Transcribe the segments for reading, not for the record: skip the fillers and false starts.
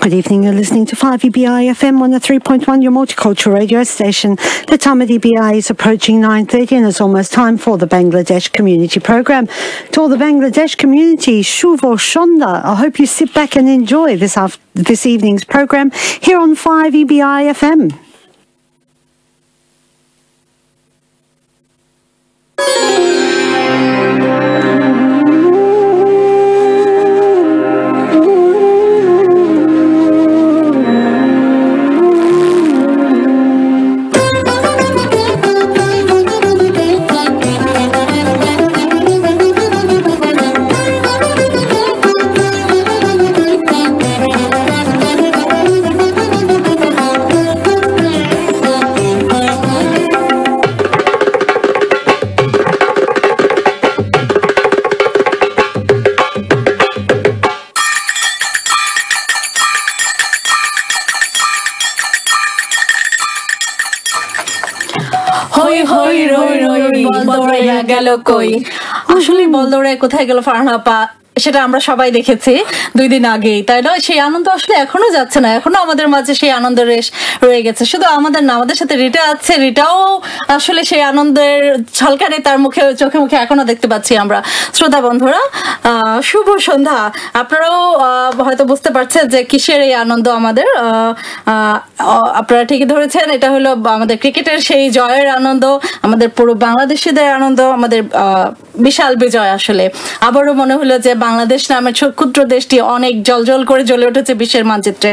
Good evening. You're listening to 5EBI FM 103.1, your multicultural radio station. The time of EBI is approaching 9:30 and it's almost time for the Bangladesh Community Program. To all the Bangladesh community, Shuvo Shonda. I hope you sit back and enjoy this evening's program here on 5EBI FM. আসলে বলদৌড়ে কোথায় গেল ফারহানা আপা সেটা আমরা সবাই দেখেছি 2 দিন আগেই, তাই না? সেই আনন্দ আসলে এখনো যাচ্ছে না, এখনো আমাদের মাঝে সেই আনন্দ রেশ রয়ে গেছে। শুধু আমাদের না, আমাদের সাথে রিটা আছে, রিটাও আসলে সেই আনন্দের ঝলকানি তার মুখে চোখে মুখে এখনো দেখতে পাচ্ছি আমরা। শ্রোতা বন্ধুরা, শুভ সন্ধ্যা। আপনারাও হয়তো বুঝতে পারছেন যে কিসের এই আনন্দ আমাদের। আপনারা ঠিকই ধরেছেন, এটা হলো আমাদের ক্রিকেটের সেই জয়ের আনন্দ, আমাদের পুরো বাংলাদেশিদের আনন্দ, আমাদের বিশাল বিজয়। আসলে আবারও মনে হলো যে বাংলাদেশ নামের ক্ষুদ্র দেশটি অনেক জলজল করে জ্বলে উঠেছে বিশ্বের মানচিত্রে।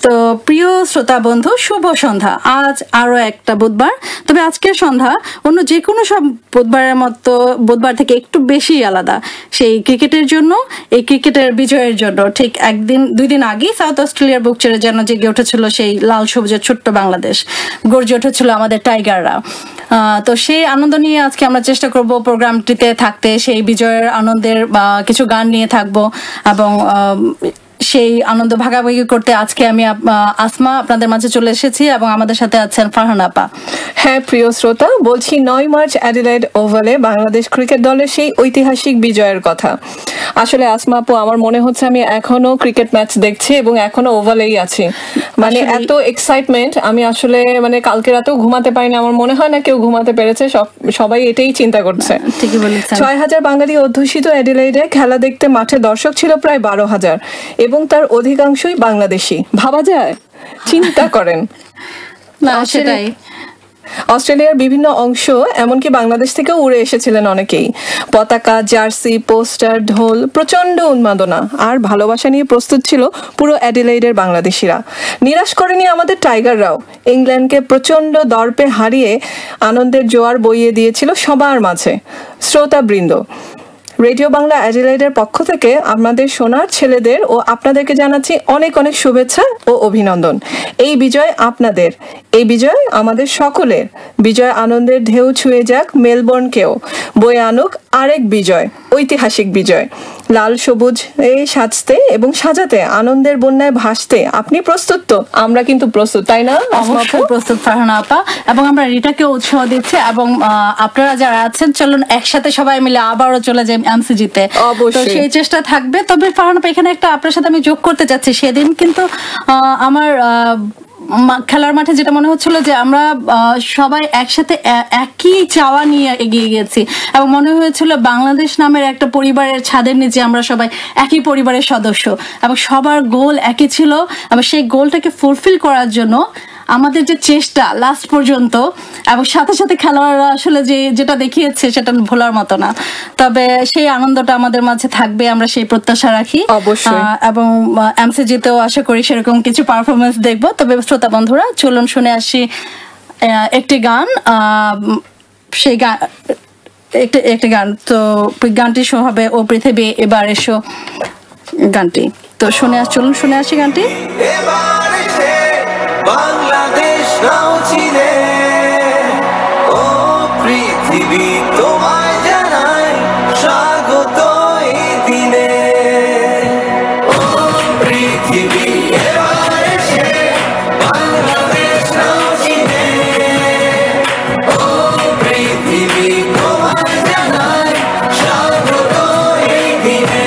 তো প্রিয় শ্রোতা বন্ধু, শুভ সন্ধ্যা। আজ আরো একটা বুধবার, তবে আজকের সন্ধ্যা অন্য যে কোনো সব বুধবারের মতো বুধবার থেকে একটু বেশি আলাদা। সেই ক্রিকেটের জন্য, এই ক্রিকেটের বিজয়ের জন্য। ঠিক 2 দিন আগেই সাউথ অস্ট্রেলিয়ার বুক চেড়ে যেন জেগে উঠেছিল সেই লাল সবুজের ছোট্ট বাংলাদেশ, গর্জে উঠেছিল আমাদের টাইগাররা। তো সেই আনন্দ নিয়ে আজকে আমরা চেষ্টা করব প্রোগ্রামটিতে থাকতে, সেই বিজয়ের আনন্দের কিছু গান নিয়ে থাকবো এবং সেই আনন্দ ভাগাভাগি করতে আজকে আমি আসমা আপনাদের মাঝে চলে এসেছি এবং আমাদের সাথে আছেন ফারহানা আপা। হ্যাঁ প্রিয় শ্রোতা, বলছি 9 মার্চ অ্যাডিলেড ওভালে বাংলাদেশ ক্রিকেট দলের সেই ঐতিহাসিক বিজয়ের কথা। আসলে আসমা আপু, আমার মনে হচ্ছে আমি এখনো ক্রিকেট ম্যাচ দেখছি এবং এখনো ওভালেই আছি। মানে এত এক্সাইটমেন্ট, আমি আসলে মানে কালকে রাতেও ঘুমাতে পারিনি। আমার মনে হয় না কেউ ঘুমাতে পেরেছে, সবাই এটাই চিন্তা করছে। ঠিকই বলেছেন। 6,000 বাঙালি অধ্যুষিত অ্যাডিলেডে খেলা দেখতে মাঠে দর্শক ছিল প্রায় 12,000 এবং তার অধিকাংশই বাংলাদেশি। ভাবা যায়? চিন্তা করেন। না সেটাই। অস্ট্রেলিয়ার বিভিন্ন অংশ, এমনকি বাংলাদেশ থেকেও উড়ে এসেছিলেন অনেকেই। পতাকা, জার্সি, পোস্টার, ঢোল, প্রচন্ড উন্মাদনা আর ভালোবাসা নিয়ে প্রস্তুত ছিল পুরো অ্যাডিলেডের বাংলাদেশিরা। নিরাশ করেনি আমাদের টাইগাররাও। ইংল্যান্ডকে প্রচন্ড দর্পে হারিয়ে আনন্দের জোয়ার বইয়ে দিয়েছিল সবার মাঝে। শ্রোতাবৃন্দ, রেডিও বাংলা অ্যাডিলেডের পক্ষ থেকে আমাদের সোনার ছেলেদের ও আপনাদেরকে জানাচ্ছি অনেক অনেক শুভেচ্ছা ও অভিনন্দন। এই বিজয় আপনাদের, এই বিজয় আমাদের সকলের। বিজয় আনন্দের ঢেউ ছুঁয়ে যাক মেলবোর্নকেও, বয়ে আনুক আরেক বিজয়, ঐতিহাসিক বিজয়। লাল সবুজ এই সাজতে এবং সাজাতে, আনন্দের বন্যায় ভাসতে আপনি প্রস্তুত তো? আমরা কিন্তু প্রস্তুত, তাই না? অবশ্যই প্রস্তুত ফারহানা আপা, এবং আমরা রিটাকে উৎসাহ দিচ্ছি এবং আপনারা যারা আছেন চলুন একসাথে সবাই মিলে আবারও চলে যাই এমসিজিতে। তো সেই চেষ্টা থাকবে। তবে ফারহানা আপা, এখানে একটা আপনার সাথে আমি যোগ করতে চাচ্ছি। সেদিন কিন্তু আমার খেলার মাঠে যেটা মনে হচ্ছিল যে আমরা সবাই একসাথে একই চাওয়া নিয়ে এগিয়ে গেছি এবং মনে হয়েছিল বাংলাদেশ নামের একটা পরিবারের ছাদের নিচে আমরা সবাই একই পরিবারের সদস্য এবং সবার গোল একই ছিল এবং সেই গোলটাকে ফুলফিল করার জন্য আমাদের যে চেষ্টা লাস্ট পর্যন্ত এবং সাথে সাথে খেলোয়াড়রা আসলে যেটা দেখিয়েছে সেটা ভোলার মতো না। তবে সেই আনন্দটা আমাদের মাঝে থাকবে, আমরা সেই প্রত্যাশা রাখি অবশ্যই, এবং এমসিজিতেও আশা করি সেরকম কিছু পারফরমেন্স দেখবো। তবে শ্রোতা বন্ধুরা, চলুন শুনে আসি একটি গান। সেই গান একটি গান, তো গানটি শো হবে ও পৃথিবী এবার এসো গানটি। তো চলুন শুনে আসি গানটি। বাংলাদেশ নাও চিনে, ও পৃথিবী তোমায় জানাই স্বাগত এই দিনে। ও পৃথিবী এবার এসে বাংলাদেশ নাও চিনে, ও পৃথিবী তোমায় জানাই স্বাগত এই দিনে।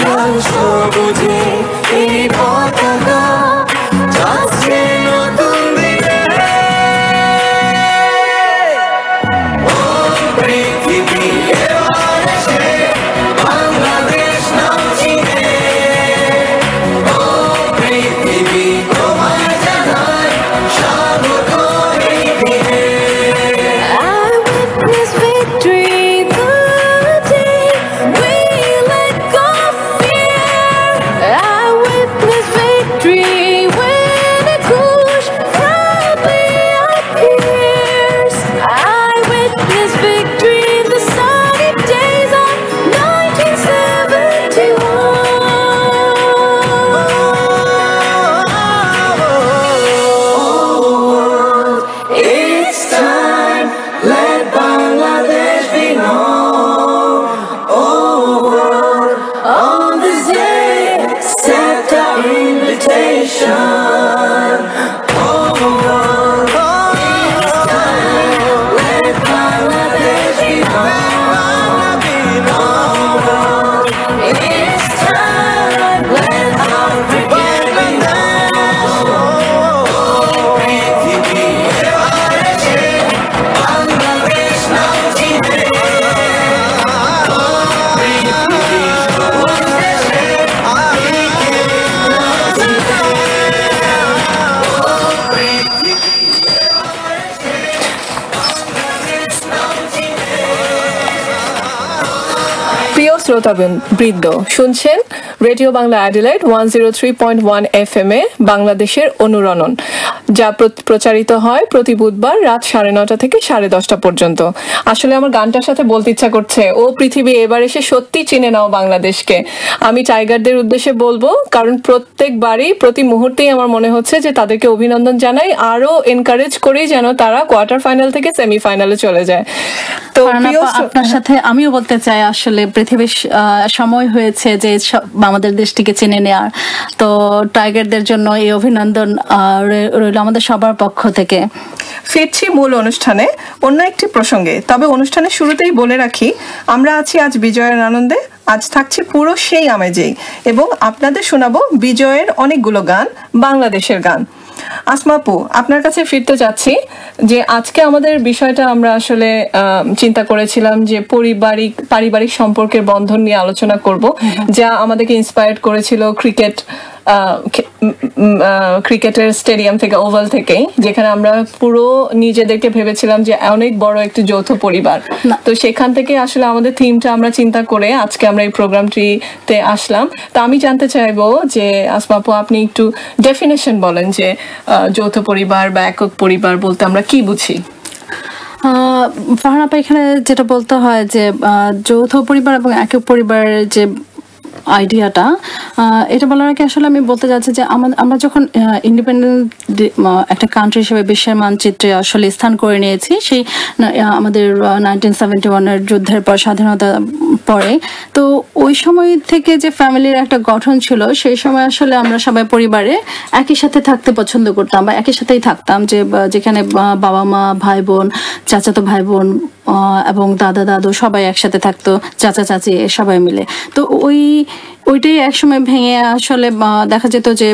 লাল সবুজে এই পতাকা যাচ্ছে নতুন দিনে। ও পৃথিবী এবার এসে বাংলাদেশ নাম চিনে। ও পৃথিবী তোমায় জানাই স্বাগত এই দিনে। শ্রোতাবৃন্দ, শুনছেন রেডিও বাংলা অ্যাডিলেইড 103.1 FM এ বাংলাদেশের অনুরণন, যা প্রচারিত হয় প্রতি বুধবার রাত 9:30 থেকে 10:30 পর্যন্ত। আসলে আমার গানটার সাথে বলতে ইচ্ছা করছে, ও পৃথিবী এবার এসে সত্যি চিনে নাও বাংলাদেশকে। আমি টাইগারদের উদ্দেশ্যে বলবো, কারণ প্রত্যেকবারই প্রতি মুহূর্তেই আমার মনে হচ্ছে যে তাদেরকে অভিনন্দন জানাই, আরো এনকারেজ করি যেন তারা কোয়ার্টার ফাইনাল থেকে সেমিফাইনালে চলে যায়। তো আপনার সাথে আমিও বলতে চাই, আসলে পৃথিবীর সময় হয়েছে যে আমাদের দেশটিকে চিনে নেওয়ার। তো টাইগারদের জন্য এই অভিনন্দন রইল আমাদের সবার পক্ষ থেকে। ফিরছি মূল অনুষ্ঠানে অন্য একটি প্রসঙ্গে। তবে অনুষ্ঠানের শুরুতেই বলে রাখি, আমরা আছি আজ বিজয়ের আনন্দে। আজ থাকছি পুরো সেই আমেজেই, এবং আপনাদের শোনাবো বিজয়ের অনেকগুলো গান, বাংলাদেশের গান। আসমাপু, আপনার কাছে ফিরতে চাচ্ছি যে আজকে আমাদের বিষয়টা আমরা আসলে চিন্তা করেছিলাম যে পারিবারিক সম্পর্কের বন্ধন নিয়ে আলোচনা করব, যা আমাদেরকে ইন্সপায়ার্ড করেছিল ক্রিকেটের স্টেডিয়াম থেকে, ওভাল থেকেই, যেখানে আমরা পুরো নিজেদেরকে ভেবেছিলাম যে অনেক বড় একটি যৌথ পরিবার। তো সেখান থেকে আসলে আমাদের থিমটা আমরা চিন্তা করে আজকে আমরা এই প্রোগ্রামটিতে আসলাম। তো আমি জানতে চাইবো যে আসমাপু, আপনি একটু ডেফিনেশন বলেন যে যৌথ পরিবার বা একক পরিবার বলতে আমরা কি বুঝি? ফারহানা আপা, এখানে যেটা বলতে হয় যে যৌথ পরিবার এবং একক পরিবারের যে আইডিয়াটা, এটা বলার আগে আসলে আমি বলতে যাচ্ছি যে আমরা যখন ইন্ডিপেন্ডেন্ট একটা কান্ট্রি হিসেবে বিশ্বের মানচিত্রে আসলে স্থান করে নিয়েছি, সেই আমাদের 1971-এর যুদ্ধের পর, স্বাধীনতা পরে, তো ওই সময় থেকে যে ফ্যামিলির একটা গঠন ছিল, সেই সময় আসলে আমরা সবাই পরিবারে একই সাথে থাকতে পছন্দ করতাম বা একই সাথেই থাকতাম, যে যেখানে বাবা মা, ভাই বোন, চাচাতো ভাই বোন এবং দাদা দাদু সবাই একসাথে থাকতো, চাচা চাচি সবাই মিলে। তো ওইটাই একসময় ভেঙে আসলে দেখা যেত যে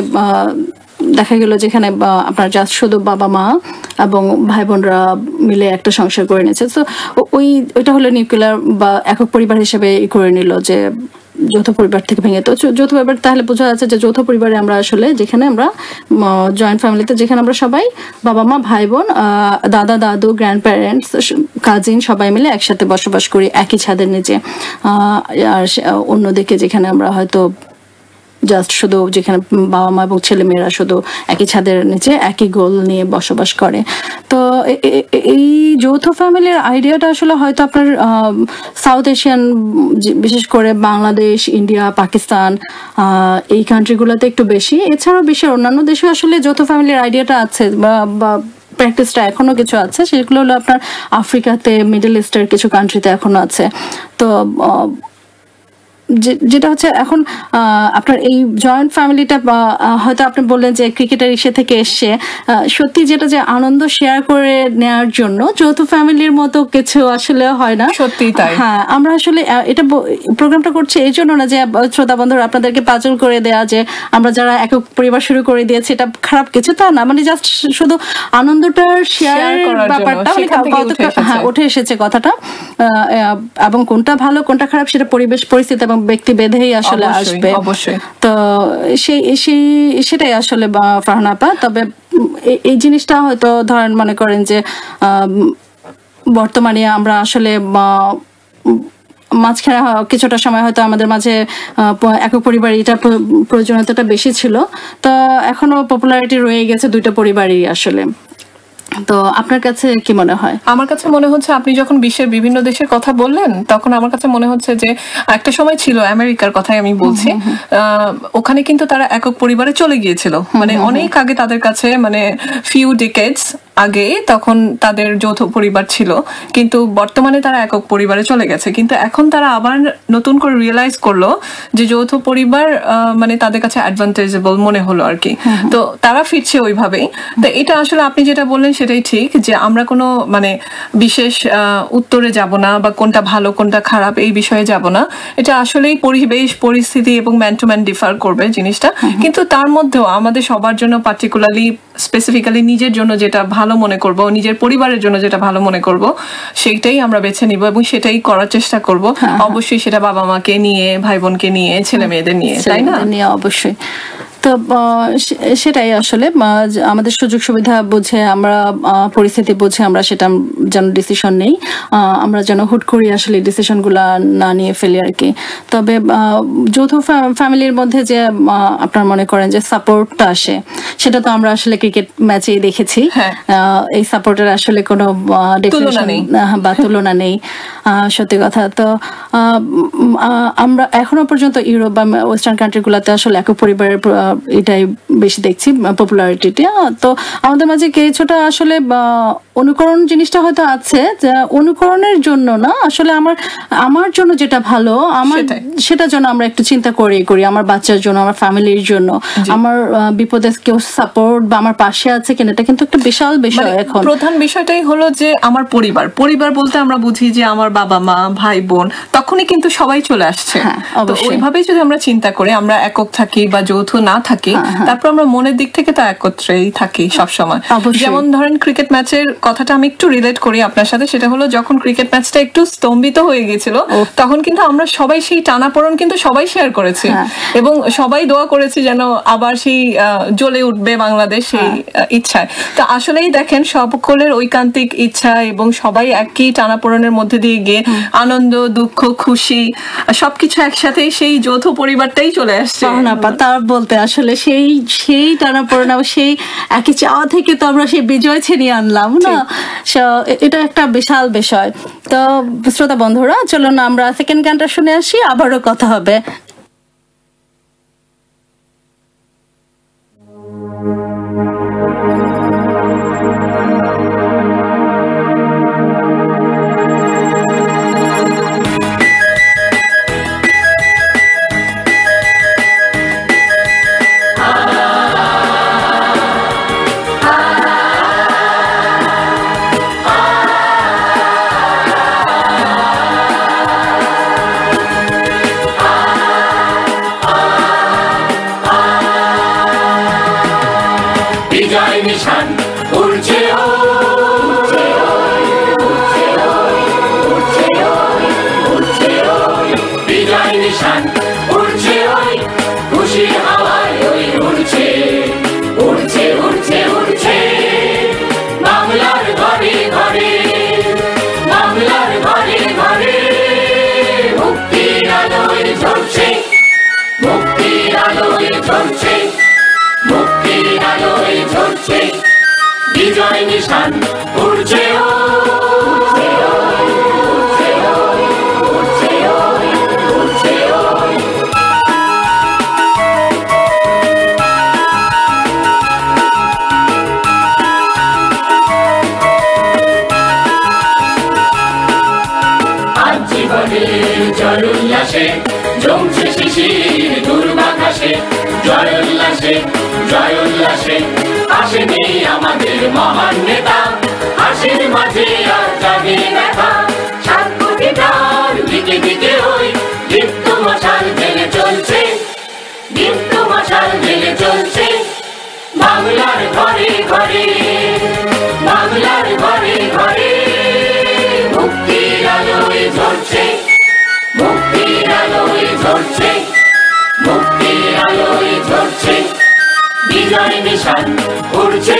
দেখা গেল যেখানে আপনার জাস্ট শুধু বাবা মা এবং ভাই বোনরা মিলে একটা সংসার করে নিয়েছে। তো ওইটা হলো নিউক্লিয়ার বা একক পরিবার হিসেবে করে নিল, যে যৌথ পরিবার থেকে ভেঙে। তো যৌথ পরিবার তাহলে বোঝা যাচ্ছে যে যৌথ পরিবারে আমরা আসলে যেখানে আমরা জয়েন্ট ফ্যামিলিতে, যেখানে আমরা সবাই বাবা মা, ভাই বোন, দাদা দাদু, গ্র্যান্ড প্যারেন্টস, কাজিন সবাই মিলে একসাথে বসবাস করি একই ছাদের নিচে। আর অন্যদিকে যেখানে আমরা হয়তো জাস্ট শুধু, যেখানে বাবা মা এবং ছেলে মেয়েরা শুধু একই ছাদের নিচে একই গোল নিয়ে বসবাস করে। তো এই যৌথ ফ্যামিলির আইডিয়াটা আসলে হয়তো আপনার সাউথ এশিয়ান, বিশেষ করে বাংলাদেশ, ইন্ডিয়া, পাকিস্তান, এই কান্ট্রিগুলোতে একটু বেশি। এছাড়াও বিশ্বের অন্যান্য দেশে আসলে যৌথ ফ্যামিলির আইডিয়াটা আছে বা প্র্যাকটিসটা এখনো কিছু আছে। সেগুলো হলো আপনার আফ্রিকাতে, মিডল ইস্টের কিছু কান্ট্রিতে এখনো আছে। তো যেটা হচ্ছে এখন আপনার এই জয়েন্ট ফ্যামিলিটা, হয়তো আপনি বললেন যে ক্রিকেটের ইসে থেকে এসছে, সত্যি যেটা যে আনন্দ শেয়ার করে নেওয়ার জন্য যৌথ ফ্যামিলির মতো কিছু আসলে হয় না। সত্যি তাই। হ্যাঁ, আমরা আসলে এটা প্রোগ্রামটা করছি এই জন্য না যে শ্রোতা বন্ধুরা আপনাদেরকে পাজল করে দেয়া যে আমরা যারা একক পরিবার শুরু করে দিয়েছি এটা খারাপ কিছু, তা না, মানে জাস্ট শুধু আনন্দটা শেয়ার ব্যাপারটা উঠে এসেছে কথাটা, এবং কোনটা ভালো কোনটা খারাপ সেটা পরিবেশ পরিস্থিতি এবং ব্যক্তি বেঁধেই আসলে আসবে। অবশ্যই। তো সেটাই আসলে ফারহানা আপা। তবে এই জিনিসটা হয়তো ধরেন মনে করেন যে বর্তমানে আমরা আসলে মাঝখানে কিছুটা সময় হয়তো আমাদের মাঝে একক পরিবার এটা প্রয়োজনীয়তাটা বেশি ছিল, তো এখনো পপুলারিটি রয়ে গেছে দুইটা পরিবারই আসলে। তো আপনার কাছে কি মনে হয়? আমার কাছে মনে হচ্ছে আপনি যখন বিশ্বের বিভিন্ন দেশের কথা বললেন তখন আমার কাছে মনে হচ্ছে যে একটা সময় ছিল, আমেরিকার কথাই আমি বলছি, ওখানে কিন্তু তারা একক পরিবারে চলে গিয়েছিল, মানে অনেক আগে তাদের কাছে, মানে ফিউ ডিকেডস আগে তখন তাদের যৌথ পরিবার ছিল, কিন্তু বর্তমানে তারা একক পরিবারে চলে গেছে। কিন্তু এখন তারা আবার নতুন করে রিয়েলাইজ করলো যে যৌথ পরিবার মানে তাদের কাছে অ্যাডভান্টেজেবল মনে হলো আর কি, তো তারা ফিরছে ওইভাবেই। তো এটা আসলে আপনি যেটা বললেন সেটাই ঠিক, যে আমরা কোনো মানে বিশেষ উত্তরে যাব না বা কোনটা ভালো কোনটা খারাপ এই বিষয়ে যাব না, এটা আসলেই পরিবেশ পরিস্থিতি এবং ম্যান টু ম্যান ডিফার করবে জিনিসটা। কিন্তু তার মধ্যেও আমাদের সবার জন্য পার্টিকুলারলি স্পেসিফিক্যালি নিজের জন্য যেটা ভালো মনে করব, নিজের পরিবারের জন্য যেটা ভালো মনে করব সেইটাই আমরা বেছে নিব এবং সেটাই করার চেষ্টা করব। অবশ্যই সেটা বাবা মাকে নিয়ে, ভাই বোনকে নিয়ে, ছেলে মেয়েদের নিয়ে, তাই না? অবশ্যই। তো সেটাই আসলে আমাদের সুযোগ সুবিধা বুঝে, আমরা পরিস্থিতি বুঝে আমরা সেটা যেন ডিসিশন নেই, আমরা যেন হুট করে আসলে ডিসিশনগুলো না নিয়ে ফেলি আর কি। তবে যৌথ ফ্যামিলির মধ্যে যে আপনার মনে করেন যে সাপোর্টটা আসে, সেটা তো আমরা আসলে ক্রিকেট ম্যাচেই দেখেছি। এই সাপোর্টের আসলে কোনো ডেফিনিশন বা তুলনা নেই, সত্যি কথা। তো আমরা এখনো পর্যন্ত ইউরোপ বা ওয়েস্টার্ন কান্ট্রিগুলোতে আসলে একক পরিবারের এটাই বেশি দেখছি পপুলারিটিটা। তো আমাদের মাঝে কিছুটা আসলে অনুকরণ জিনিসটা হয়তো আছে, যে অনুকরণের জন্য না, আসলে আমার জন্য যেটা ভালো আমার সেটা জন্য আমরা একটু চিন্তা করি আমার বাচ্চার জন্য, আমার ফ্যামিলির জন্য, আমার বিপদে কেউ সাপোর্ট বা আমার পাশে আছে কিনা, এটা কিন্তু একটা বিশাল বিষয়। এখন প্রধান বিষয়টাই হলো যে আমার পরিবার বলতে আমরা বুঝি যে আমার বাবা মা ভাই বোন, তখনই কিন্তু সবাই চলে আসছে। তো ওইভাবেই যদি আমরা চিন্তা করি, আমরা একক থাকি বা যৌথ না থাকি, তারপর আমরা মনের দিক থেকে তো একত্রেই থাকি সবসময়। যেমন ধরেন ক্রিকেট ম্যাচের কথাটা আমি একটু রিলেট করি আপনার সাথে, সেটা হলো যখন ক্রিকেট ম্যাচটা একটু স্তম্ভিত হয়ে গেছিল তখন কিন্তু আমরা সবাই সেই টানাপোড়েন কিন্তু সবাই শেয়ার করেছি এবং সবাই দোয়া করেছি যেন আবার সেই জ্বলে উঠবে বাংলাদেশ সেই ইচ্ছায়। তো আসলেই দেখেন সকলের ঐকান্তিক ইচ্ছা এবং সবাই একই টানাপোড়েনের মধ্যে দিয়ে গিয়ে আনন্দ দুঃখ খুশি সবকিছু একসাথে সেই যৌথ পরিবারটাই চলে আসছে। তার বলতে আসলে সেই টানাপোড়েন, সেই একই চাওয়া থেকে তো আমরা সেই বিজয় ছিনিয়ে আনলাম না, এটা একটা বিশাল বিষয়। তো শ্রোতা বন্ধুরা, চলুন আমরা সেকেন্ড গানটা শুনে আসি, আবারও কথা হবে। বিজয় নিশান উড়ছে বিজয় নিশান উড়ছে খুশি হাওয়ায় উড়ছে উড়ছে উড়ছে উড়ছে বাংলার ঘরে ঘরে, বাংলার ঘরে ঘরে মুক্তির আলোয় ঝরছে, মুক্তির আলোয় ঝরছে, মুক্তির আলোয় ঝরছে বিজয় নিশান উড়ছে আজ জীবনে আমাদের জয় উল্লাসে জমছে শিশির দুর্বাঘাসে জয় উল্লাসে আসেনি আমাদের মহান নেতা হাসির মাঝে আর জাগে ব্যথা 7 কোটি প্রাণ দিকে দিকে ওই দীপ্ত মশাল জেলে চলছে বাংলার ঘরে ঘরে মুক্তির আলোয় ঝরছে বিজয় নিশান উড়ছে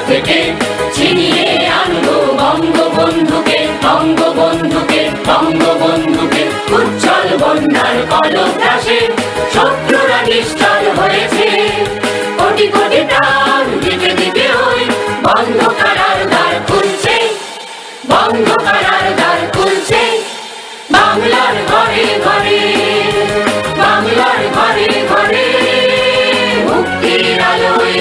থেকে ছিনিয়ে আনবো বঙ্গবন্ধুকে উজ্জ্বল বন্যার কলকাশে শত্রুরা নিষ্ঠুর হয়েছে কোটি কোটি প্রাণ দিকে দিকে ওই বন্ধ করার দ্বার খুলছে বাংলার ঘরে ঘরে মুক্তির আলোয়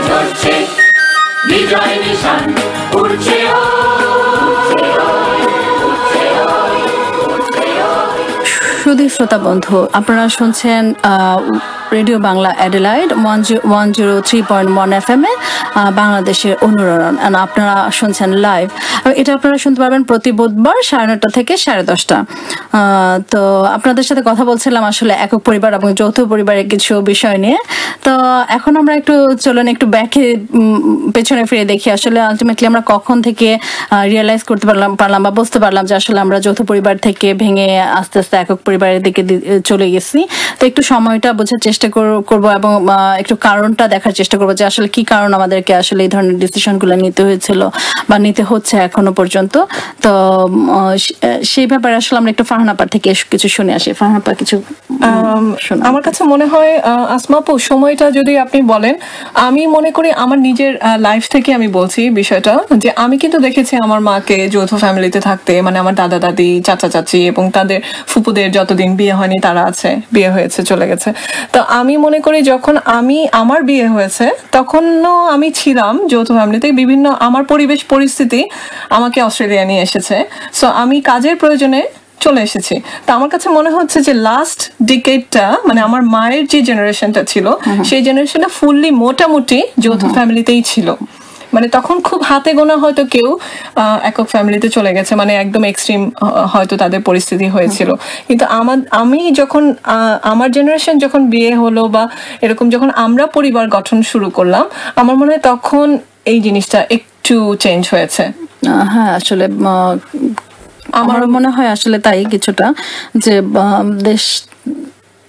ঝরছে বিজয় নিশান উড়ছে সুধী শ্রোতা বন্ধু, আপনারা শুনছেন রেডিও বাংলা অ্যাডিলাইড 103.1 FM এ বাংলাদেশের অনুরণন। আপনারা শুনছেন লাইভ। এটা আপনারা শুনতে পারবেন প্রতি বুধবার 9:30 থেকে 10:30। তো আপনাদের সাথে কথা বলছিলাম আসলে একক পরিবার এবং যৌথ পরিবারের কিছু বিষয় নিয়ে। তো এখন আমরা চলুন একটু ব্যাকে পেছনে ফিরে দেখি আসলে আলটিমেটলি আমরা কখন থেকে রিয়েলাইজ করতে পারলাম বা বুঝতে পারলাম যে আসলে আমরা যৌথ পরিবার থেকে ভেঙে আস্তে আস্তে একক পরিবারের দিকে চলে গেছি। তো একটু সময়টা বোঝার চেষ্টা করব এবং একটু কারণটা দেখার চেষ্টা করবো যে আসলে কি কারণ আমাদেরকে আসলে এই ধরনের ডিসিশনগুলো নিতে হয়েছিল বা নিতে হচ্ছে এখনো পর্যন্ত। তো সেই ব্যাপারে আসলে আমরা একটু ফারহানাপার থেকে কিছু শুনে আসি। ফারহানাপা কিছু আমার কাছে মনে হয় আসমাপু সময়টা যদি আপনি বলেন, আমি মনে করি আমার নিজের লাইফ থেকে আমি বলছি বিষয়টা যে আমি কিন্তু দেখেছি আমার মাকে যৌথ ফ্যামিলিতে থাকতে, মানে আমার দাদা দাদি চাচা চাচি এবং তাদের ফুপুদের যতদিন বিয়ে হয়নি তারা আছে, বিয়ে হয়েছে চলে গেছে। তো আমি মনে করি যখন আমার বিয়ে হয়েছে তখনও আমি ছিলাম যৌথ ফ্যামিলিতে, বিভিন্ন আমার পরিবেশ পরিস্থিতি আমাকে অস্ট্রেলিয়া নিয়ে এসেছে। সো আমি কাজের প্রয়োজনে চলে এসেছি। তো আমার কাছে মনে হচ্ছে যে লাস্ট ডিকেডটা মানে আমার মায়ের যে জেনারেশনটা ছিল সেই জেনারেশনটা ফুললি মোটামুটি যৌথ ফ্যামিলিতেই ছিল। মানে তখন খুব হাতে গোনা হয়তো কেউ একক ফ্যামিলিতে চলে গেছে, মানে একদম এক্সট্রিম হয়তো তাদের পরিস্থিতি হয়েছিল। কিন্তু আমি যখন আমার জেনারেশন যখন বিয়ে হলো বা এরকম যখন আমরা পরিবার গঠন শুরু করলাম, আমার মনে হয় তখন এই জিনিসটা একটু চেঞ্জ হয়েছে। হ্যাঁ, আসলে আমার মনে হয় আসলে তাই কিছুটা যে দেশ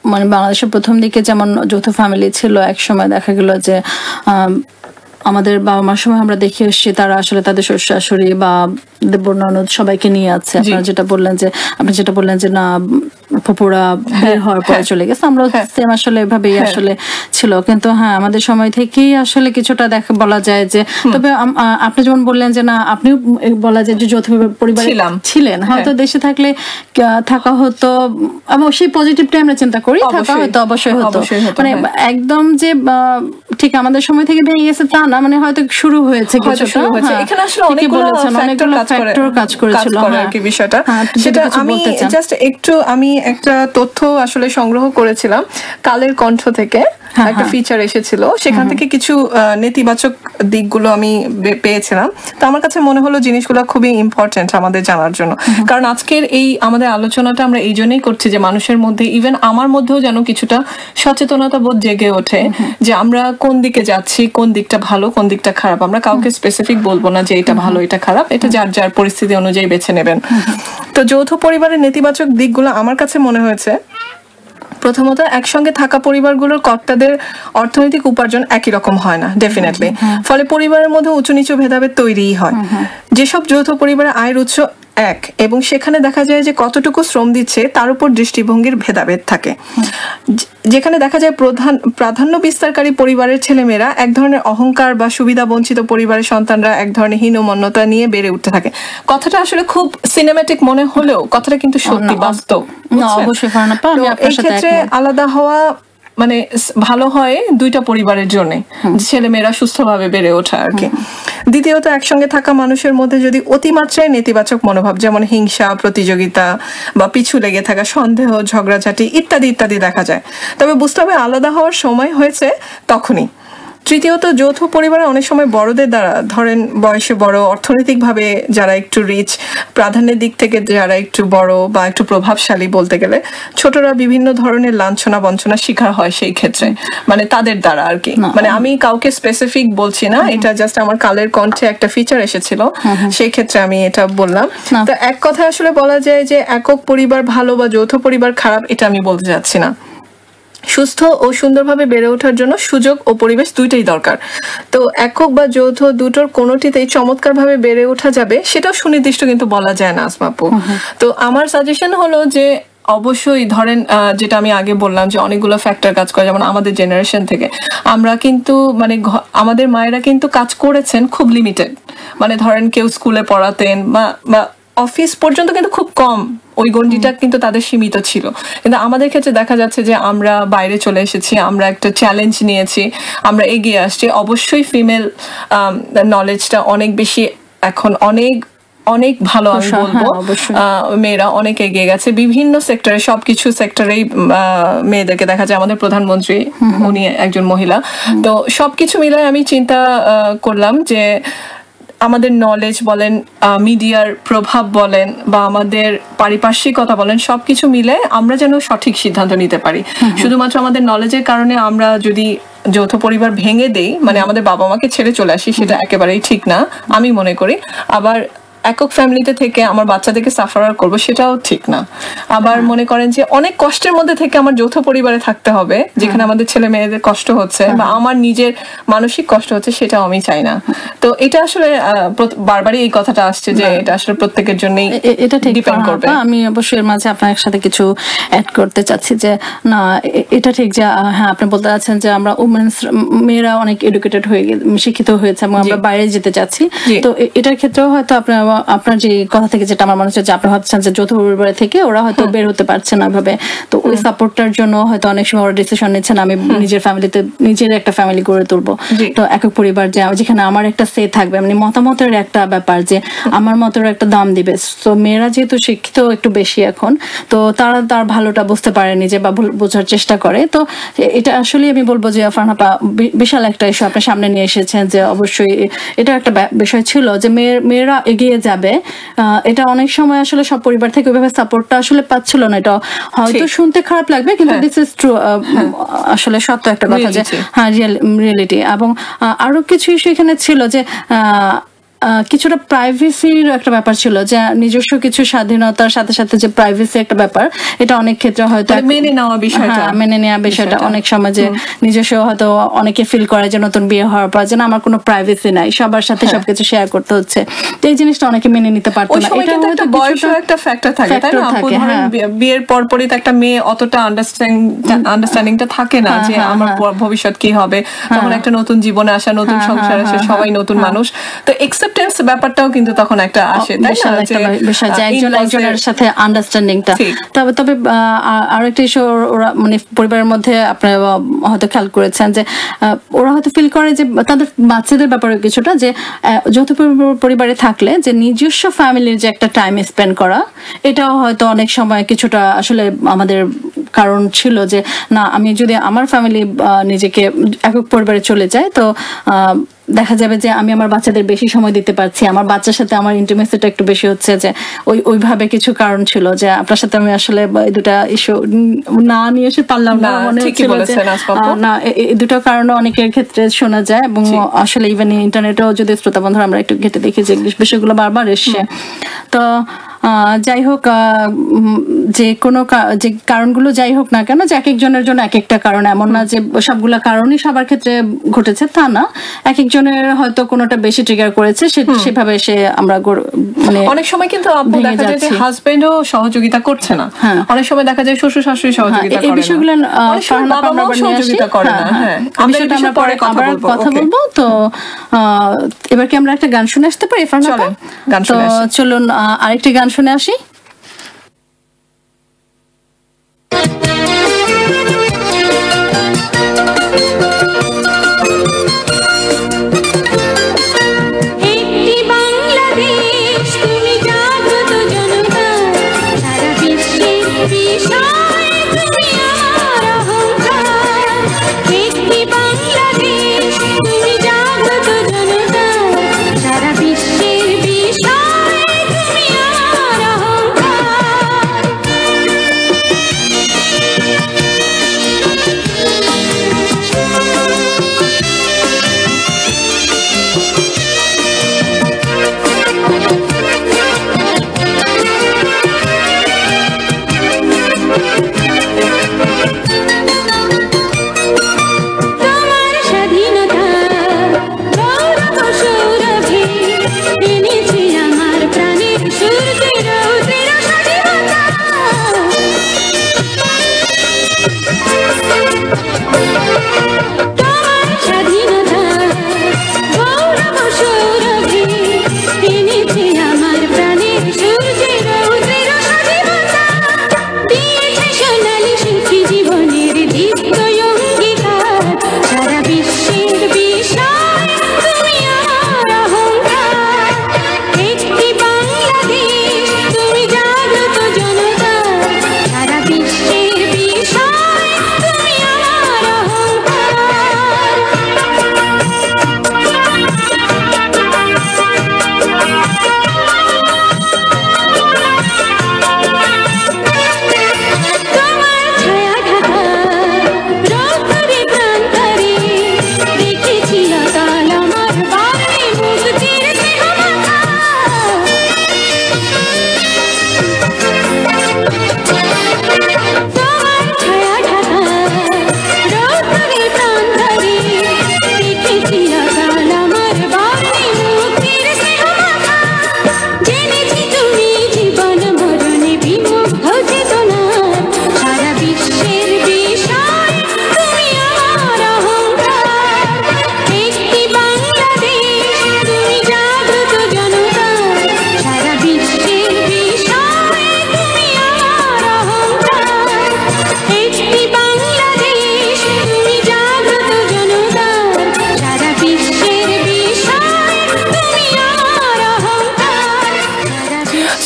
মানে বাংলাদেশের প্রথম দিকে যেমন যৌথ ফ্যামিলি ছিল, এক সময় দেখা গেল যে আমাদের বাবা মার সময় আমরা দেখে এসেছি তারা আসলে তাদের শ্বশুর শাশুড়ি বা দেবর ননদ সবাইকে নিয়ে আছে। আপনি যেটা বললেন যে না ফুপুরা বের হওয়ার পরে চলে গেছে, আমরা সেম আসলে এভাবেই আসলে ছিল। কিন্তু হ্যাঁ, আমাদের সময় থেকেই আসলে কিছুটা বলা যায় যে, তবে আপনি যেমন বললেন যে না আপনিও বলা যায় যে যৌথ পরিবারে ছিলেন, হয়তো দেশে থাকলে থাকা হতো, সেই পজিটিভটা আমরা চিন্তা করি, থাকা হয়তো অবশ্যই হতো, মানে একদম যে ঠিক আমাদের সময় থেকে ভেঙে গেছে তা না, মানে হয়তো শুরু হয়েছে কিছুটা। এখানে আসলে অনেকগুলো ফ্যাক্টর কাজ করেছিল আর কি বিষয়টা। সেটা আমি একটা তথ্য আসলে সংগ্রহ করেছিলাম কালের কণ্ঠ থেকে, একটা ফিচার এসেছিল, সেখান থেকে কিছু নেতিবাচক দিকগুলো আমি পেয়েছিলাম। তো আমার কাছে মনে হলো জিনিসগুলো খুবই ইম্পর্টেন্ট আমাদের জানার জন্য। কারণ আজকের এই আমাদের আলোচনাটা আমরা এই জন্যই করছি যে মানুষের মধ্যে, ইভেন আমার মধ্যেও যেন কিছুটা সচেতনতা বোধ জেগে ওঠে যে আমরা কোন দিকে যাচ্ছি, কোন দিকটা ভালো কোন দিকটা খারাপ। আমরা কাউকে স্পেসিফিক বলবো না যে এটা ভালো এটা খারাপ, এটা যার যার পরিস্থিতি অনুযায়ী বেছে নেবেন। তো যৌথ পরিবারের নেতিবাচক দিকগুলো আমার কাছে মনে হয়েছে, প্রথমত একসঙ্গে থাকা পরিবারগুলোর কর্তাদের অর্থনৈতিক উপার্জন একই রকম হয় না ডেফিনেটলি, ফলে পরিবারের মধ্যে উঁচু নিচু ভেদাভেদ তৈরিই হয়। যেসব যৌথ পরিবারের আয়ের উৎস এক, এবং সেখানে দেখা যায় যে কতটুকু শ্রম দিচ্ছে তার উপর দৃষ্টিভঙ্গির ভেদাভেদ থাকে। যেখানে দেখা যায় প্রাধান্য বিস্তারকারী পরিবারের ছেলেমেয়েরা এক ধরনের অহংকার বা সুবিধা বঞ্চিত পরিবারের সন্তানরা এক ধরনের হীনমন্যতা নিয়ে বেড়ে উঠতে থাকে। কথাটা আসলে খুব সিনেম্যাটিক মনে হলেও কথাটা কিন্তু সত্যি, বাস্তব। এই ক্ষেত্রে আলাদা হওয়া মানে ভালো হয় দুইটা পরিবারের জন্য, ছেলেমেয়েরা সুস্থভাবে বেড়ে ওঠা আর কি। দ্বিতীয়ত, একসঙ্গে থাকা মানুষের মধ্যে যদি অতিমাত্রায় নেতিবাচক মনোভাব যেমন হিংসা, প্রতিযোগিতা বা পিছু লেগে থাকা, সন্দেহ, ঝগড়াঝাটি ইত্যাদি ইত্যাদি দেখা যায়, তবে বুঝতে হবে আলাদা হওয়ার সময় হয়েছে তখনই। তৃতীয়ত, যৌথ পরিবারে অনেক সময় বড়দের দ্বারা, ধরেন বয়সে বড়, অর্থনৈতিকভাবে যারা একটু রিচ, প্রাধান্যের দিক থেকে যারা একটু বড় বা একটু প্রভাবশালী বলতে গেলে, ছোটরা বিভিন্ন ধরনের লাঞ্ছনা বঞ্চনা শিকার হয় সেই ক্ষেত্রে, মানে তাদের দ্বারা আর কি। মানে আমি কাউকে স্পেসিফিক বলছি না, এটা জাস্ট আমার কালের কণ্ঠে একটা ফিচার এসেছিল, সেই ক্ষেত্রে আমি এটা বললাম। তো এক কথায় আসলে বলা যায় যে একক পরিবার ভালো বা যৌথ পরিবার খারাপ এটা আমি বলতে চাচ্ছি না। সুস্থ ও সুন্দরভাবে বেড়ে ওঠার জন্য সুযোগ ও পরিবেশ দুইটাই দরকার। তো একক বা যৌথ দুটোর কোনোটিতেই চমৎকারভাবে বেড়ে ওঠা যাবে সেটাও সুনির্দিষ্ট কিন্তু বলা যায় না আসমা আপু। তো আমার সাজেশন হলো যে অবশ্যই ধরেন যেটা আমি আগে বললাম যে অনেকগুলো ফ্যাক্টর কাজ করে, যেমন আমাদের জেনারেশন থেকে আমরা কিন্তু মানে আমাদের মায়েরা কিন্তু কাজ করেছেন খুব লিমিটেড, মানে ধরেন কেউ স্কুলে পড়াতেন বা অফিস পর্যন্ত কিন্তু খুব কম, ওই গণ্ডিটা কিন্তু তাদের সীমিত ছিল। কিন্তু আমাদের ক্ষেত্রে দেখা যাচ্ছে যে আমরা বাইরে চলে এসেছি, আমরা একটা চ্যালেঞ্জ নিয়েছি, আমরা এগিয়ে আসছি। অবশ্যই ফিমেল নলেজটা অনেক বেশি এখন, অনেক ভালো আমি বলবো। মেয়েরা অনেক এগিয়ে গেছে বিভিন্ন সেক্টরে, সবকিছু সেক্টরেই মেয়েদেরকে দেখা যায়। আমাদের প্রধানমন্ত্রী উনি একজন মহিলা। তো সবকিছু মিলাই আমি চিন্তা করলাম যে আমাদের নলেজ বলেন, মিডিয়ার প্রভাব বলেন বা আমাদের পারিপার্শ্বিকতা বলেন, সবকিছু মিলে আমরা যেন সঠিক সিদ্ধান্ত নিতে পারি। শুধুমাত্র আমাদের নলেজের কারণে আমরা যদি যৌথ পরিবার ভেঙে দেই, মানে আমাদের বাবা মাকে ছেড়ে চলে আসি, সেটা একেবারেই ঠিক না আমি মনে করি। আবার একক ফ্যামিলিতে থেকে আমার বাচ্চাদেরকে সাফার করবো, সেটাও ঠিক না। আবার মনে করেন যে অনেক কষ্টের মধ্যে থেকে আমার যৌথ পরিবারে থাকতে হবে, যেখানে আমাদের ছেলে মেয়েদের কষ্ট হচ্ছে বা আমার নিজের মানসিক কষ্ট হচ্ছে, সেটাও আমি চাই না। তো এটা আসলে বারবারই এই কথাটা আসছে যে এটা আসলে প্রত্যেকের জন্যই এটা ঠিক ডিপেন্ড করবে। আমি অবশ্যই মাঝে আপনার সাথে কিছু অ্যাড করতে চাচ্ছি যে না, এটা ঠিক যে হ্যাঁ আপনি বলতে চাচ্ছেন যে আমরা উমেন্স মেয়েরা অনেক এডুকেটেড হয়ে শিক্ষিত হয়েছে এবং আমরা বাইরে যেতে চাচ্ছি। তো এটার ক্ষেত্রেও হয়তো আপনার যে কথা থেকে যেটা আমার মনে হচ্ছে যে আপনি ভাবছেন যে যৌথ পরিবারে থেকে ওরা হয়তো বের হতে পারছে না ভাবে, তো ওই সাপোর্টটার জন্য হয়তো অনেক সময় ওরা ডিসিশন নিচ্ছেন আমি নিজের ফ্যামিলিতে নিজের একটা ফ্যামিলি গড়ে তুলবো। তো একক পরিবার যেখানে আমার একটা সে থাকবে, মানে মতামতের একটা ব্যাপার যে আমার মতের একটা দাম দিবে। তো মেয়েরা যেহেতু শিক্ষিত একটু বেশি এখন, তো তারা তার ভালোটা বুঝতে পারেনি যে বা বোঝার চেষ্টা করে। তো এটা আসলে আমি বলবো যে ফারহানা বিশাল একটা ইস্যু আপনার সামনে নিয়ে এসেছেন, যে অবশ্যই এটা একটা বিষয় ছিল যে মেয়েরা এগিয়ে যাবে, এটা অনেক সময় আসলে সব পরিবার থেকে ওইভাবে সাপোর্টটা আসলে পাচ্ছিল না। এটা হয়তো শুনতে খারাপ লাগবে কিন্তু দিস ইজ ট্রু, আসলে সত্য একটা কথা যে হ্যাঁ রিয়েলিটি। এবং আরো কিছু ইস্যু এখানে ছিল যে কিছুটা প্রাইভেসির একটা ব্যাপার ছিল, যে নিজস্ব কিছু স্বাধীনতার সাথে সাথে যে প্রাইভেসি একটা ব্যাপার, এটা অনেক ক্ষেত্রে হয়তো মেনে নেওয়া বিষয়টা অনেক সময় যে নিজস্ব হয়তো অনেকে ফিল করে যে নতুন বিয়ে হওয়ার পর যেন আমার কোনো প্রাইভেসি নাই, সবার সাথে সবকিছু শেয়ার করতে হচ্ছে। তো এই জিনিসটা অনেকে মেনে নিতে পারতো না। এটা হয়তো বয়সের একটা ফ্যাক্টর থাকে, তাই না? বিয়ের পরপরই তো একটা মেয়ে অতটা আন্ডারস্ট্যান্ডিংটা থাকে না যে আমার ভবিষ্যৎ কি হবে, তখন একটা নতুন জীবনে আসা, নতুন সংসার আসে, সবাই নতুন মানুষ, তো ব্যাপারটাও কিন্তু তখন একটা আসে, তাই না? একজনের সাথে আন্ডারস্ট্যান্ডিংটা। তবে আর একটা ইস্যু ওরা মানে পরিবারের মধ্যে আপনারা হয়তো খেয়াল করেছেন যে ওরা হয়তো ফিল করে যে তাদের বাচ্চাদের ব্যাপারে কিছুটা যে যৌথ পরিবারে থাকলে যে নিজস্ব ফ্যামিলির যে একটা টাইম স্পেন্ড করা, এটাও হয়তো অনেক সময় কিছুটা আসলে আমাদের কারণ ছিল যে না, আমি যদি আমার ফ্যামিলি নিজেকে একক পরিবারে চলে যায় তো দেখা যাবে যে আমি আমার বাচ্চাদের বেশি সময় দিতে পারছি, আমার বাচ্চার সাথে আমার ইন্টিমেসিটা একটু বেশি হচ্ছে। যে ওইভাবে কিছু কারণ ছিল যে আপনার সাথে আমি আসলে এই দুটা ইস্যু না নিয়ে এসে পারলাম না, মনে হচ্ছিল যে না এই দুটো কারণে অনেকের ক্ষেত্রে শোনা যায়। এবং আসলে ইভেন ইন্টারনেটেও যদি শ্রোতা বন্ধুরা আমরা একটু ঘেটে দেখি যে বিষয়গুলো বারবার এসছে। তো যাই হোক, যে কোনো যে কারণগুলো যাই হোক না কেন, যে এক একজনের জন্য এক একটা কারণ, এমন না যে সবগুলা কারণই সবার ক্ষেত্রে ঘটেছে তা না, এক একজনের হয়তো কোনোটা বেশি ট্রিগার করেছে, সেভাবে সে আমরা মানে অনেক সময় কিন্তু দেখা যায় যে হাজবেন্ডও সহযোগিতা করছে না, অনেক সময় দেখা যায় শ্বশুর শাশুড়ি সহযোগিতা করে না, এই বিষয়গুলো বাবা-মাও সহযোগিতা করে না। হ্যাঁ, আমরা এই বিষয়ে পরে কথা বলবো। তো এবার কি আমরা একটা গান শুনে আসতে পারি? তো চলুন আরেকটি গান শুনে আসি।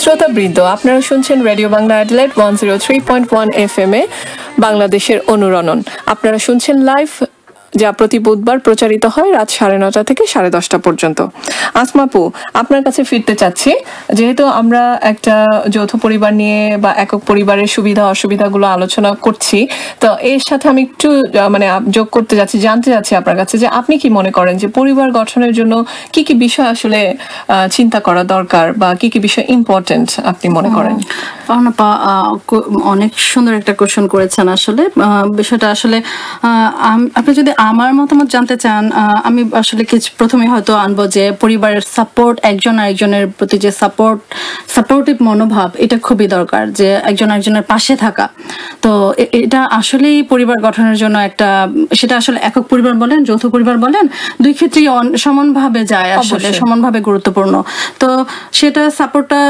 শ্রোতাবৃন্দ, আপনারা শুনছেন রেডিও বাংলা অ্যাডিলেড 103.1 FM এ বাংলাদেশের অনুরণন। আপনারা শুনছেন লাইভ, যা প্রতি বুধবার প্রচারিত হয় রাত 9:30 থেকে 10:30 পর্যন্ত। আসমাপু, আপনার কাছে ফিরতে চাচ্ছি, যেহেতু আমরা একটা যৌথ পরিবার নিয়ে বা একক পরিবারের সুবিধা অসুবিধাগুলো আলোচনা করছি, তো এর সাথে আমি একটু মানে যোগ করতে যাচ্ছি, জানতে যাচ্ছি আপনার কাছে যে আপনি কি মনে করেন যে পরিবার গঠনের জন্য কি কি বিষয় আসলে চিন্তা করা দরকার বা কি কি বিষয় ইম্পর্টেন্ট আপনি মনে করেন? অনেক সুন্দর একটা কোশ্চেন করেছেন। আসলে বিষয়টা আসলে আপনি যদি আমার মতামত জানতে চান, আমি আসলে কিছু প্রথমে হয়তো আনবো যে পরিবারের সাপোর্ট, একজন আরেকজনের প্রতি যে সাপোর্টিভ মনোভাব, এটা খুবই দরকার, যে একজন আরেকজনের পাশে থাকা। তো এটা আসলেই পরিবার গঠনের জন্য একটা, সেটা আসলে একক পরিবার বলেন যৌথ পরিবার বলেন, দুই ক্ষেত্রেই সমানভাবে যায়, আসলে সমানভাবে গুরুত্বপূর্ণ। তো সেটা সাপোর্টটা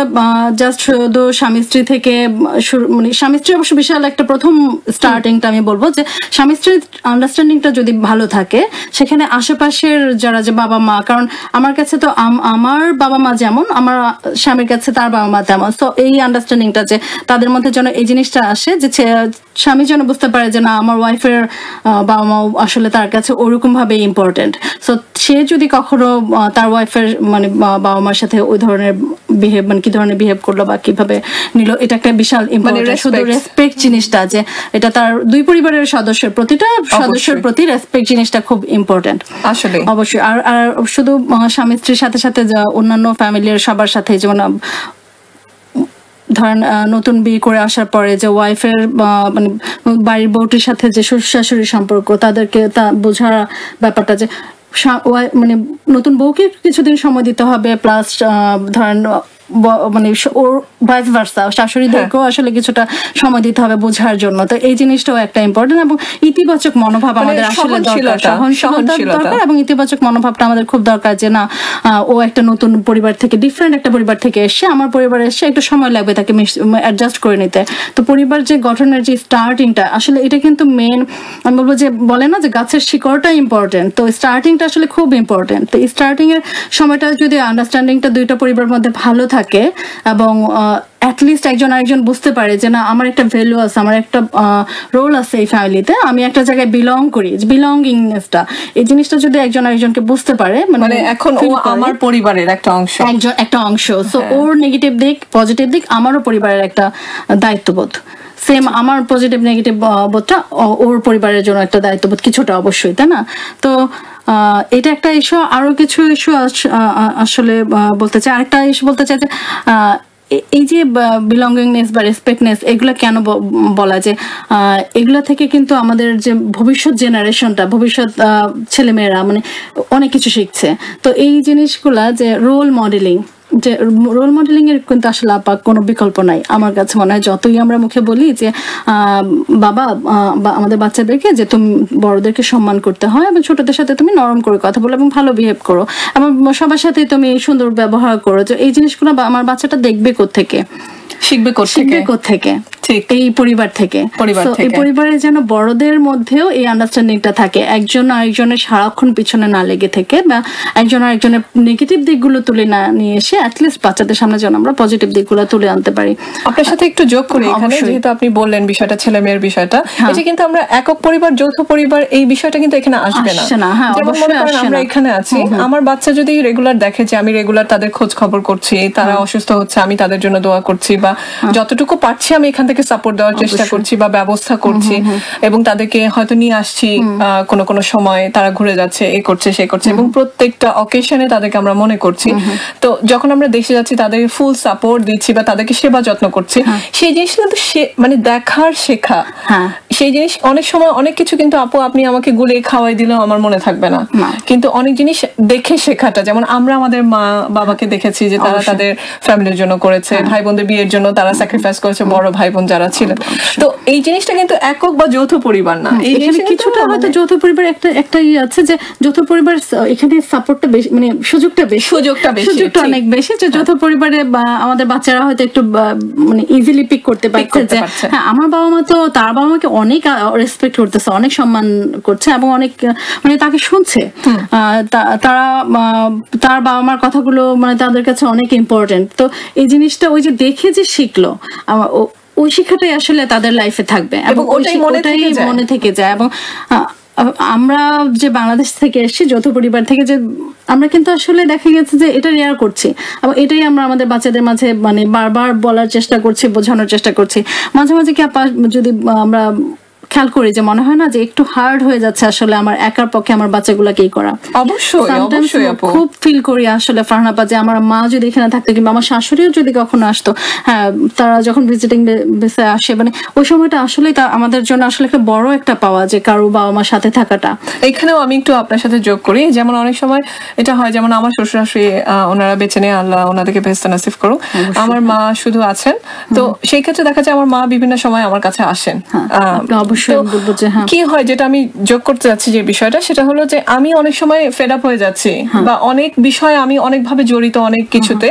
জাস্ট শুধু স্বামী স্ত্রী থেকে মানে স্বামী স্ত্রী অবশ্য বিশাল একটা প্রথম স্টার্টিংটা আমি বলবো যে স্বামী স্ত্রীর আন্ডারস্ট্যান্ডিংটা যদি ভালো থাকে, সেখানে আশেপাশের যারা যে বাবা মা, কারণ আমার কাছে তো আমার বাবা মা যেমন, আমার স্বামীর কাছে তার বাবা মা তেমন, তো এই আন্ডারস্ট্যান্ডিংটা যে তাদের মধ্যে যেন এই জিনিসটা আসে, যে স্বামী যেন বুঝতে পারে যে না, আমার ওয়াইফের বাবা মাও আসলে তার কাছে ওরকম ভাবে ইম্পর্টেন্ট। সো সে যদি কখনো তার ওয়াইফের মানে বাবা মার সাথে ওই ধরনের বিহেভ, মানে কি ধরনের বিহেভ করলো বা কিভাবে নিল, এটা একটা বিশাল ইম্পর্টেন্ট। শুধু রেসপেক্ট জিনিসটা, যে এটা তার দুই পরিবারের সদস্যের প্রতিটা সদস্যের প্রতি রেসপেক্ট জিনিসটা খুব ইম্পর্টেন্ট আসলে, অবশ্যই। আর শুধু স্বামী স্ত্রীর সাথে সাথে অন্যান্য ফ্যামিলির সবার সাথে, যেমন ধরেন নতুন বিয়ে করে আসার পরে যে ওয়াইফের মানে বাড়ির বউটির সাথে যে শ্বশুর শাশুড়ির সম্পর্ক, তাদেরকে তা বোঝার ব্যাপারটা যে মানে নতুন বউকে কিছুদিন সময় দিতে হবে, প্লাস ধরেন মানে ওর ভাইস ভার্সা শাশুড়িদেরকেও আসলে কিছুটা সময় দিতে হবে বোঝার জন্য। তো এই জিনিসটাও একটা ইম্পর্টেন্ট, এবং ইতিবাচক মনোভাব আমাদের আসলে দরকার, সহনশীলতা দরকার, এবং ইতিবাচক মনোভাবটা আমাদের খুব দরকার যে না ও একটা নতুন পরিবার থেকে, ডিফারেন্ট একটা পরিবার থেকে এসছে, আমার পরিবারে এসে একটু সময় লাগবে তাকে অ্যাডজাস্ট করে নিতে। তো পরিবার যে গঠনের যে স্টার্টিংটা আসলে এটা কিন্তু মেন, আমি বলবো যে বলে না যে গাছের শিকড়টা ইম্পর্টেন্ট, তো স্টার্টিংটা আসলে খুব ইম্পর্টেন্ট। তো স্টার্টিং এর সময়টা যদি আন্ডারস্ট্যান্ডিংটা দুইটা পরিবারের মধ্যে ভালো থাকে এবং অ্যাটলিস্ট একজন আরেকজন বুঝতে পারে যে না আমার একটা ভ্যালু আছে, আমার একটা রোল আছে এই ফ্যামিলিতে, আমি একটা জায়গায় বিলং করি, বিলঙ্গিংনেসটা, এই জিনিসটা যদি একজন আরেকজনকে বুঝতে পারে, মানে এখন ও আমার পরিবারের একটা অংশ, সো ওর নেগেটিভ দিক পজিটিভ দিক আমারও পরিবারের একটা দায়িত্ববোধ, সেম আমার পজিটিভ নেগেটিভ বোধটা ওর পরিবারের জন্য একটা দায়িত্ববোধ কিছুটা অবশ্যই, তাই না? তো এটা একটা ইস্যু। আরো কিছু ইস্যু আসলে বলতে চাই, আরেকটা ইস্যু বলতে চাই যে এই যে বিলঙ্গিংনেস বা রেসপেক্টনেস এগুলা কেন বলা, যে এগুলা থেকে কিন্তু আমাদের যে ভবিষ্যৎ জেনারেশনটা, ভবিষ্যৎ ছেলেমেয়েরা মানে অনেক কিছু শিখছে। তো এই জিনিসগুলা যে রোল মডেলিং, যে রোল মডেলিং এর কিন্তু আসলে কোনো বিকল্প নাই আমার কাছে মনে হয়। যতই আমরা মুখে বলি যে বাবা আমাদের বাচ্চাদেরকে যে তুমি বড়দেরকে সম্মান করতে হয় এবং ছোটদের সাথে তুমি নরম করে কথা বলো এবং ভালো বিহেভ করো এবং সবার সাথে তুমি সুন্দর ব্যবহার করো, যে এই জিনিসগুলো আমার বাচ্চাটা দেখবে কোত্থেকে, শিখবে কোত্থেকে, এই পরিবার থেকে। এই পরিবারে যেন বড়দের মধ্যেও এই আন্ডারস্ট্যান্ডিংটা থাকে, একজন আরেকজনের সারাক্ষণ পিছনে না লেগে থেকে, বা একজন আরেকজনের নেগেটিভ দিকগুলো তুলে না নিয়ে এসে অ্যাটলিস্ট বাচ্চাদের সামনে যেন আমরা পজিটিভ দিকগুলো তুলে আনতে পারি। আপনার সাথে একটু যোগ করি এখানে, যেহেতু আপনি বললেন বিষয়টা ছেলে মেয়ের বিষয়টা, এটা কিন্তু আমরা একক পরিবার যৌথ পরিবার এই বিষয়টা কিন্তু এখানে আসবে না। যেমন মনে করেন আমরা এখানে আছি, আমার বাচ্চা যদি রেগুলার দেখে যে আমি রেগুলার তাদের খোঁজ খবর করছি, তারা অসুস্থ হচ্ছে আমি তাদের জন্য দোয়া করছি, বা যতটুকু পারছি আমি এখান থেকে সাপোর্ট দেওয়ার চেষ্টা করছি বা ব্যবস্থা করছি, এবং তাদেরকে হয়তো নিয়ে আসছি কোনো সময় তারা ঘুরে যাচ্ছে, এ করছে সে করছে, এবং প্রত্যেকটা অকেশনে তাদেরকে আমরা মনে করছি। তো যখন আমরা দেশে যাচ্ছি তাদেরকে ফুল সাপোর্ট দিচ্ছি বা তাদেরকে সেবা যত্ন করছি, সেই জিনিস কিন্তু মানে দেখার শেখা, সেই জিনিস অনেক সময় অনেক কিছু কিন্তু আপু আপনি আমাকে গুলে খাওয়াই দিলেও আমার মনে থাকবে না, কিন্তু অনেক জিনিস দেখে শেখাটা, যেমন আমরা আমাদের মা বাবাকে দেখেছি যে তারা তাদের ফ্যামিলির জন্য করেছে, ভাই বোনদের বিয়ের জন্য তারা স্যাক্রিফাইস করেছে, বড় ভাই বোন যারা ছিলেন। তো এই জিনিসটা কিন্তু একক বা যৌথ পরিবার না, এখানে কিছুটা হয়তো যৌথ পরিবার একটা আছে যে যৌথ পরিবার এখানে সাপোর্টটা বেশি, মানে সুযোগটা অনেক বেশি, যে যৌথ পরিবারে আমাদের বাচ্চারা হয়তো একটু মানে ইজিলি পিক করতে পারছে যে হ্যাঁ আমার বাবা মা তো তার বাবা মাকে অনেক রেসপেক্ট করতেছে, অনেক সম্মান করছে এবং অনেক মানে তাকে শুনছে, তারা তার বাবা মার কথাগুলো মানে তাদের কাছে অনেক ইম্পর্টেন্ট। তো এই জিনিসটা ওই যে দেখে যে শিখলো, ওই শিক্ষাটাই আসলে তাদের লাইফে থাকবে এবং ওটাই মনে থেকে যায়। এবং আমরা যে বাংলাদেশ থেকে এসেছি যৌথ পরিবার থেকে, যে আমরা কিন্তু আসলে দেখা গেছে যে এটা রেয়ার করছি এবং এটাই আমরা আমাদের বাচ্চাদের মাঝে মানে বারবার বলার চেষ্টা করছি, বোঝানোর চেষ্টা করছি। মাঝে মাঝে কি আপা যদি আমরা খেয়াল করি যে মনে হয় না যে একটু হার্ড হয়ে যাচ্ছে আসলে আমার একার পক্ষে আমার বাচ্চাগুলোকেই করা। অবশ্যই খুব ফিল করি আসলে ফারহানা, যে আমার মা যদি এখানে থাকতো কিংবা আমার শাশুড়িও যদি কখনো আসতো, হ্যাঁ তারা যখন ভিজিটিং ভিসায় আসে, মানে ওই সময়টা আসলে আমাদের জন্য আসলে একটা বড় একটা পাওয়া যে কারো বাবা মার সাথে থাকাটা। এখানেও আমি একটু আপনার সাথে যোগ করি, যেমন অনেক সময় এটা হয়, যেমন আমার শ্বশুর শাশুড়ি ওনারা বেঁচে নেই, আল্লাহ ওনাদেরকে বেহেশতে নসিব করুক, আমার মা শুধু আছেন। তো সেই ক্ষেত্রে দেখা যায় আমার মা বিভিন্ন সময় আমার কাছে আসেন। কি হয় যেটা আমি যোগ করতে যাচ্ছি যে বিষয়টা, সেটা হলো যে আমি অনেক সময় ফেড আপ হয়ে যাচ্ছি বা অনেক বিষয় আমি অনেক ভাবে জড়িত অনেক কিছুতে,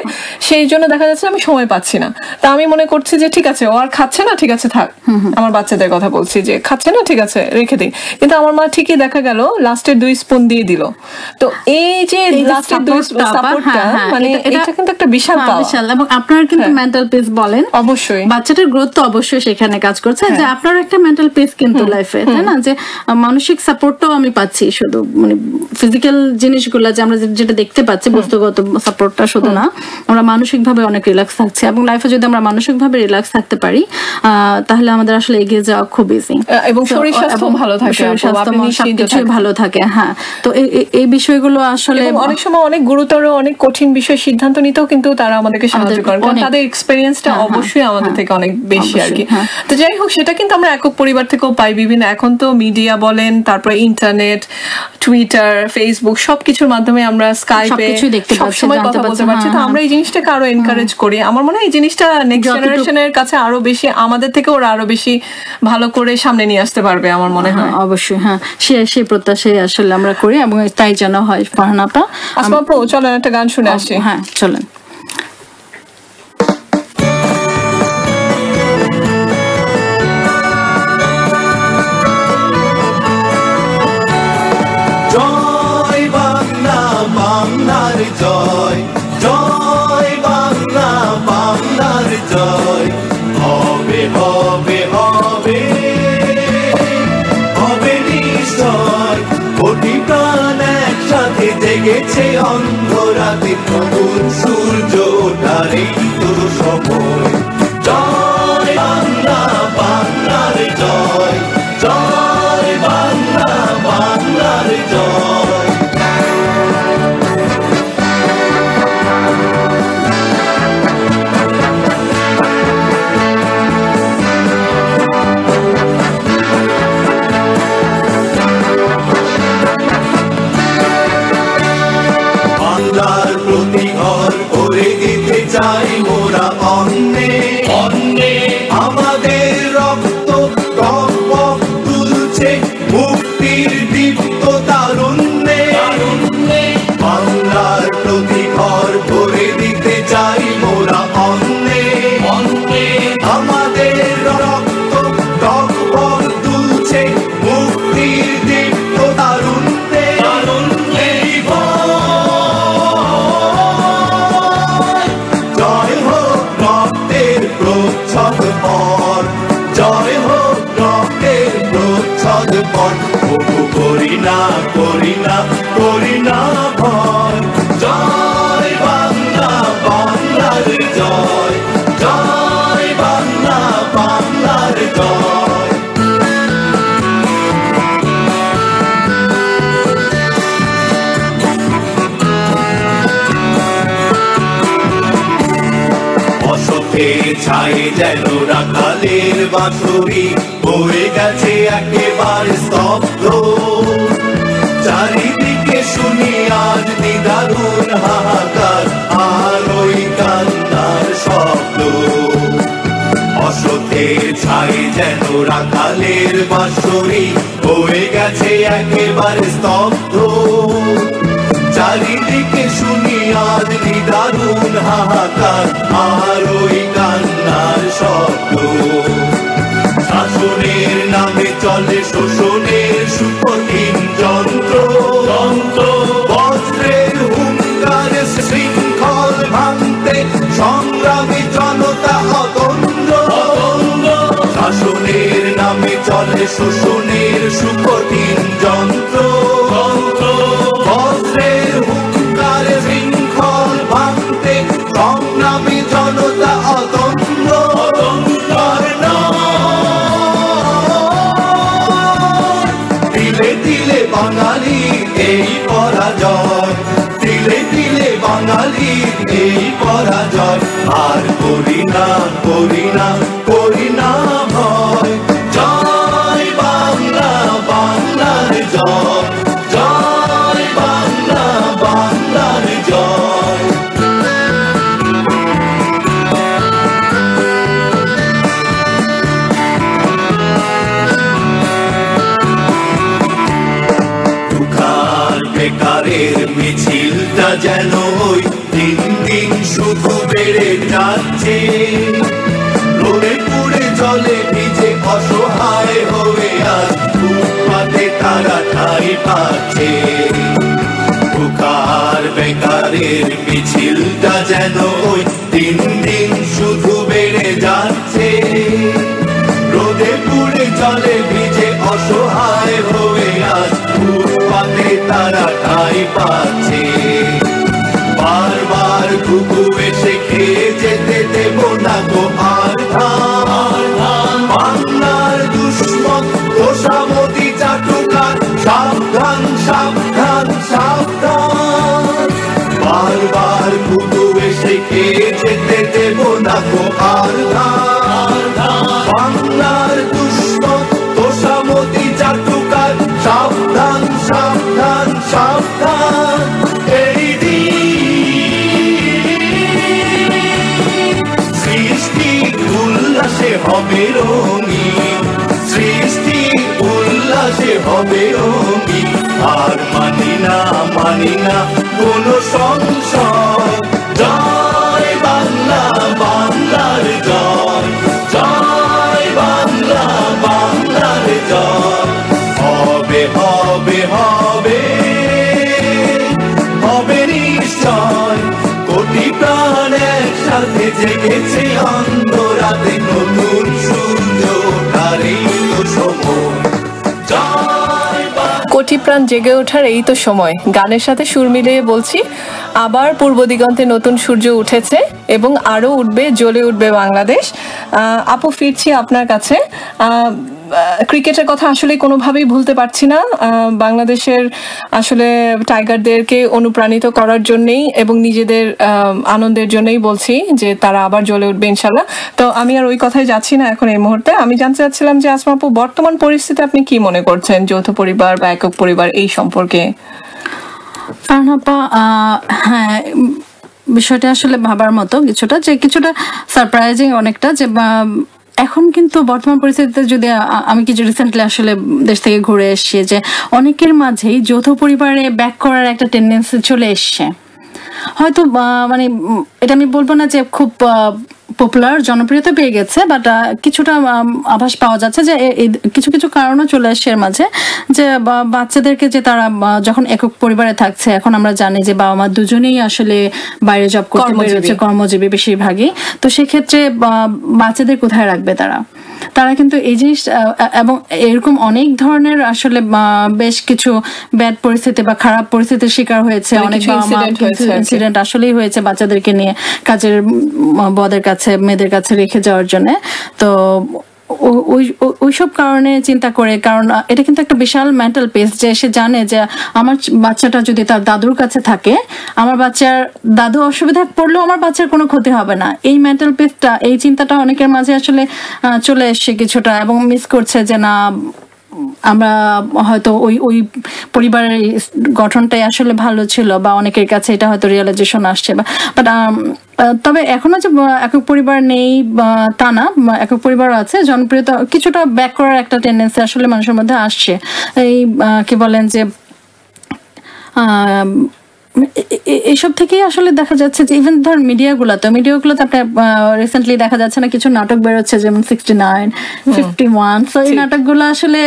সেই জন্য দেখা যাচ্ছে আমি সময় পাচ্ছি না। তা আমি মনে করছি যে ঠিক আছে ও আর খাচ্ছে না, ঠিক আছে থাক, আমার বাচ্চাদের কথা বলছি যে খাচ্ছে না ঠিক আছে রেখে দিই, কিন্তু আমার মা ঠিকই দেখা গেল লাস্টের 2 স্পুন দিয়ে দিল। তো এই যে লাস্টের 2 সাপোর্টটা মানে এটা কিন্তু একটা বিশাল পাওয়া। এবং আপনার কিন্তু মেন্টাল পিস বলেন, অবশ্যই বাচ্চাটার গ্রোথ তো অবশ্যই সেখানে কাজ করছে, যে আপনার একটা মেন্টাল পিস কিন্তু লাইফে, তাই না? যে মানসিক সাপোর্টটাও আমি পাচ্ছি, শুধু মানে ফিজিক্যাল জিনিসগুলো যে আমরা যেটা দেখতে পাচ্ছি বস্তুগত সাপোর্টটা শুধু না, আমরা মানসিকভাবে অনেক রিল্যাক্স থাকছি। এবং লাইফে যদি আমরা মানসিকভাবে রিল্যাক্স থাকতে পারি তাহলে আমাদের আসলে এগিয়ে যাওয়া খুব ইজি, এবং শরীর স্বাস্থ্য ভালো থাকে, সবকিছুই ভালো থাকে। হ্যাঁ, তো এই বিষয়গুলো আসলে অনেক সময় অনেক গুরুতর অনেক কঠিন বিষয় সিদ্ধান্ত নিতেও কিন্তু তারা আমাদেরকে সাহায্য করে, কারণ তাদের এক্সপেরিয়েন্সটা অবশ্যই আমাদের থেকে অনেক বেশি আর কি। তো যাই হোক, সেটা কিন্তু আমরা একক পরিবার থেকেও পাই বিভিন্ন, এখন তো মিডিয়া বলেন, তারপরে ইন্টারনেট, টুইটার, ফেসবুক সবকিছুর মাধ্যমে আমরা স্কাইপে সবসময় কথা বলতে পারছি। তো আমরা এই জিনিসটাকে আরো এনকারেজ করি। আমার মনে হয় এই জিনিসটা নেক্সট জেনারেশনের কাছে আরো বেশি, আমাদের থেকে ওরা আরো বেশি ভালো করে সামনে নিয়ে আসতে পারবে আমার মনে হয়। অবশ্যই, হ্যাঁ, সেই প্রত্যাশাই আসলে আমরা করি এবং তাই যেন হয়। ফারহানা আপা, আসমা আপু, চলেন একটা গান শুনে আসি। হ্যাঁ, চলেন। জয় বাংলা, বাংলার জয়, জয় বাংলা, বাংলার জয়। হবে হবে হবে হবে নিশ্চয়, কোটি প্রাণ একসাথে জেগেছে অন্ধরাতে, নতুন সূর্য ওঠারই তো সময়। জয় বাংলা, বাংলার জয়, জয় বাংলা, বাংলার জয়। বাংলার প্রতি ঘর করে দিতে চাই মোরা অন্নে অন্নে, আমাদের রক্ত টক তুলছে মুক্তির দীপ্ত তারুণ্যে। বাংলার প্রতি ঘর করে দিতে চাই মোরা অন্নে অন্নে, আমাদের রক্ত টক তুলছে মুক্তির দীপ্ত তারুণ্যে। জয় হোক রক্তের প্রচ্ছদ পর, জয় হোক রক্তের প্রচ্ছদ পর, করি না করি না করি না ভয়। জয় বাংলা, বাংলার জয়, জয় বাংলা, বাংলার জয়। অশোকে ছাই যেন রাখালের বাঁশরি, হয়ে গেছে একেবারে স্তব্ধ। চারিদিকে শুনি আজ নিদারুণ হাহাকার, আর ওই কান্নার শব্দ। অশোকের ছাই যেন রাখালের বাঁশরি, হয়ে গেছে একেবারে স্তব্ধ। চারিদিকে শুনি আজ নিদারুণ হাহাকার, আর ওই কান্নার শব্দ। শাসনের নামে চলে শোষণের সুকঠিন যন্ত্র, বজ্রের হুঙ্কারে শৃঙ্খল ভাঙতে সংগ্রামী জনতা অতন্দ্র। শাসনের নামে চলে শোষণের সুকঠিন যন্ত্র, বজ্রের হুঙ্কারে শৃঙ্খল ভাঙতে সংগ্রামী জনতা অতন্দ্র। তিলে তিলে বাঙালি এই পরাজয়, তিলে তিলে বাঙালি এই পরাজয়, আর করি না করি না করি না ভয়। জয় বাংলা, বাংলার জয়, জয় বাংলা, বাংলার জয়। বেকারের মিছিলটা যেন ওই দিন দিন শুধু বেড়ে যাচ্ছে, রোদে পুড়ে জলে ভিজে অসহায় হয়ে আজ ফুটপাতে তারা ঠাঁই পাচ্ছে। বেকার বেকারের মিছিলটা যেন ওই দিন দিন শুধু বেড়ে যাচ্ছে, রোদে পুড়ে জলে ভিজে ভয় পাচ্ছে। বারবার ঘুঘু এসে খেয়ে যেতে দেব না গো আর ধান। বাংলার দুশ্মন তোষামতি চাটুকার, সাবধান সাবধান সাবধান। বারবার ঘুঘু এসে খেয়ে যেতে দেব না গো আর ধান। বাংলার দুশ্মন তোষামতি চাটুকার, সাবধান সাবধান সাবধান। এই সৃষ্টি উল্লাসে হবে রঙিন, সৃষ্টি উল্লাসে হবে রঙিন। আর মানি না কোনো সংশয়। জয় বাংলা, বাংলার জয়। জয় বাংলা, বাংলার জয়। হবে হবে হবে হবে নিশ্চয়। কোটি প্রাণ একসাথে জেগেছে অন্ধরাতে, নতুন সূর্য ওঠার এই তো সময়। জয় বাংলা। কোটি প্রাণ জেগে ওঠার এই তো সময়। গানের সাথে সুর মিলিয়ে বলছি, আবার পূর্ব দিগন্তে নতুন সূর্য উঠেছে এবং আরো উঠবে, জ্বলে উঠবে বাংলাদেশ। আপু, ফিরছি আপনার কাছে। ক্রিকেটের কথা আসলে কোনোভাবেই ভুলতে পারছি না। বাংলাদেশের আসলে টাইগারদেরকে অনুপ্রাণিত করার জন্যই এবং নিজেদের আনন্দের জন্যই বলছি যে তারা আবার জ্বলে উঠবে ইনশাল্লাহ। তো আমি আর ওই কথায় যাচ্ছি না এখন এই মুহূর্তে। আমি জানতে চাচ্ছিলাম যে আসমা আপু, বর্তমান পরিস্থিতি আপনি কি মনে করছেন যৌথ পরিবার বা একক পরিবার এই সম্পর্কে? হ্যাঁ, বিষয়টা আসলে ভাবার মতো কিছুটা, যে কিছুটা সারপ্রাইজিং অনেকটা, যে এখন কিন্তু বর্তমান পরিস্থিতিতে যদি আমি কিছু রিসেন্টলি আসলে দেশ থেকে ঘুরে এসেছি, যে অনেকের মাঝেই যৌথ পরিবারে ব্যাক করার একটা টেন্ডেন্সি চলে এসছে। হয়তো মানে এটা আমি বলবো না যে খুব পপুলার, জনপ্রিয়তা পেয়ে গেছে, বাট কিছুটা আভাস পাওয়া যাচ্ছে যে কিছু কিছু কারণও চলে আসছে এর মাঝে, যে বাচ্চাদেরকে যে তারা যখন একক পরিবারে থাকছে, এখন আমরা জানি যে বাবা মা দুজনেই আসলে বাইরে জব করতে বেরোচ্ছে, কর্মজীবী বেশিরভাগই। তো সেক্ষেত্রে বাচ্চাদের কোথায় রাখবে তারা কিন্তু এই জিনিস, এবং এরকম অনেক ধরনের আসলে বেশ কিছু ব্যাড পরিস্থিতি বা খারাপ পরিস্থিতির শিকার হয়েছে, অনেক ইনসিডেন্ট আসলেই হয়েছে বাচ্চাদেরকে নিয়ে কাজের বদের কাছে, মেয়েদের কাছে রেখে যাওয়ার জন্য। তো ওইসব কারণে চিন্তা করে, কারণ এটা কিন্তু একটা বিশাল মেন্টাল পেস, যে সে জানে যে আমার বাচ্চাটা যদি তার দাদুর কাছে থাকে, আমার বাচ্চার দাদু অসুবিধা পড়লেও আমার বাচ্চার কোনো ক্ষতি হবে না। এই মেন্টাল পেসটা, এই চিন্তাটা অনেকের মাঝে আসলে চলে এসছে কিছুটা, এবং মিস করছে যে না, আমরা হয়তো ওই পরিবারের গঠনটাই আসলে ভালো ছিল, বা অনেকের কাছে এটা হয়তো রিয়েলাইজেশন আসছে। বাট তবে এখনো যে একক পরিবার নেই তা না, একক পরিবার আছে, জনপ্রিয়তা কিছুটা ব্যাক করার একটা টেন্ডেন্সি আসলে মানুষের মধ্যে আসছে। এই কি বলেন যে এইসব থেকেই আসলে দেখা যাচ্ছে যে ইভেন ধর মিডিয়াগুলোতে আপনার রিসেন্টলি দেখা যাচ্ছে না, কিছু নাটক বেরোচ্ছে যেমন 69, 51। তো এই নাটকগুলো আসলে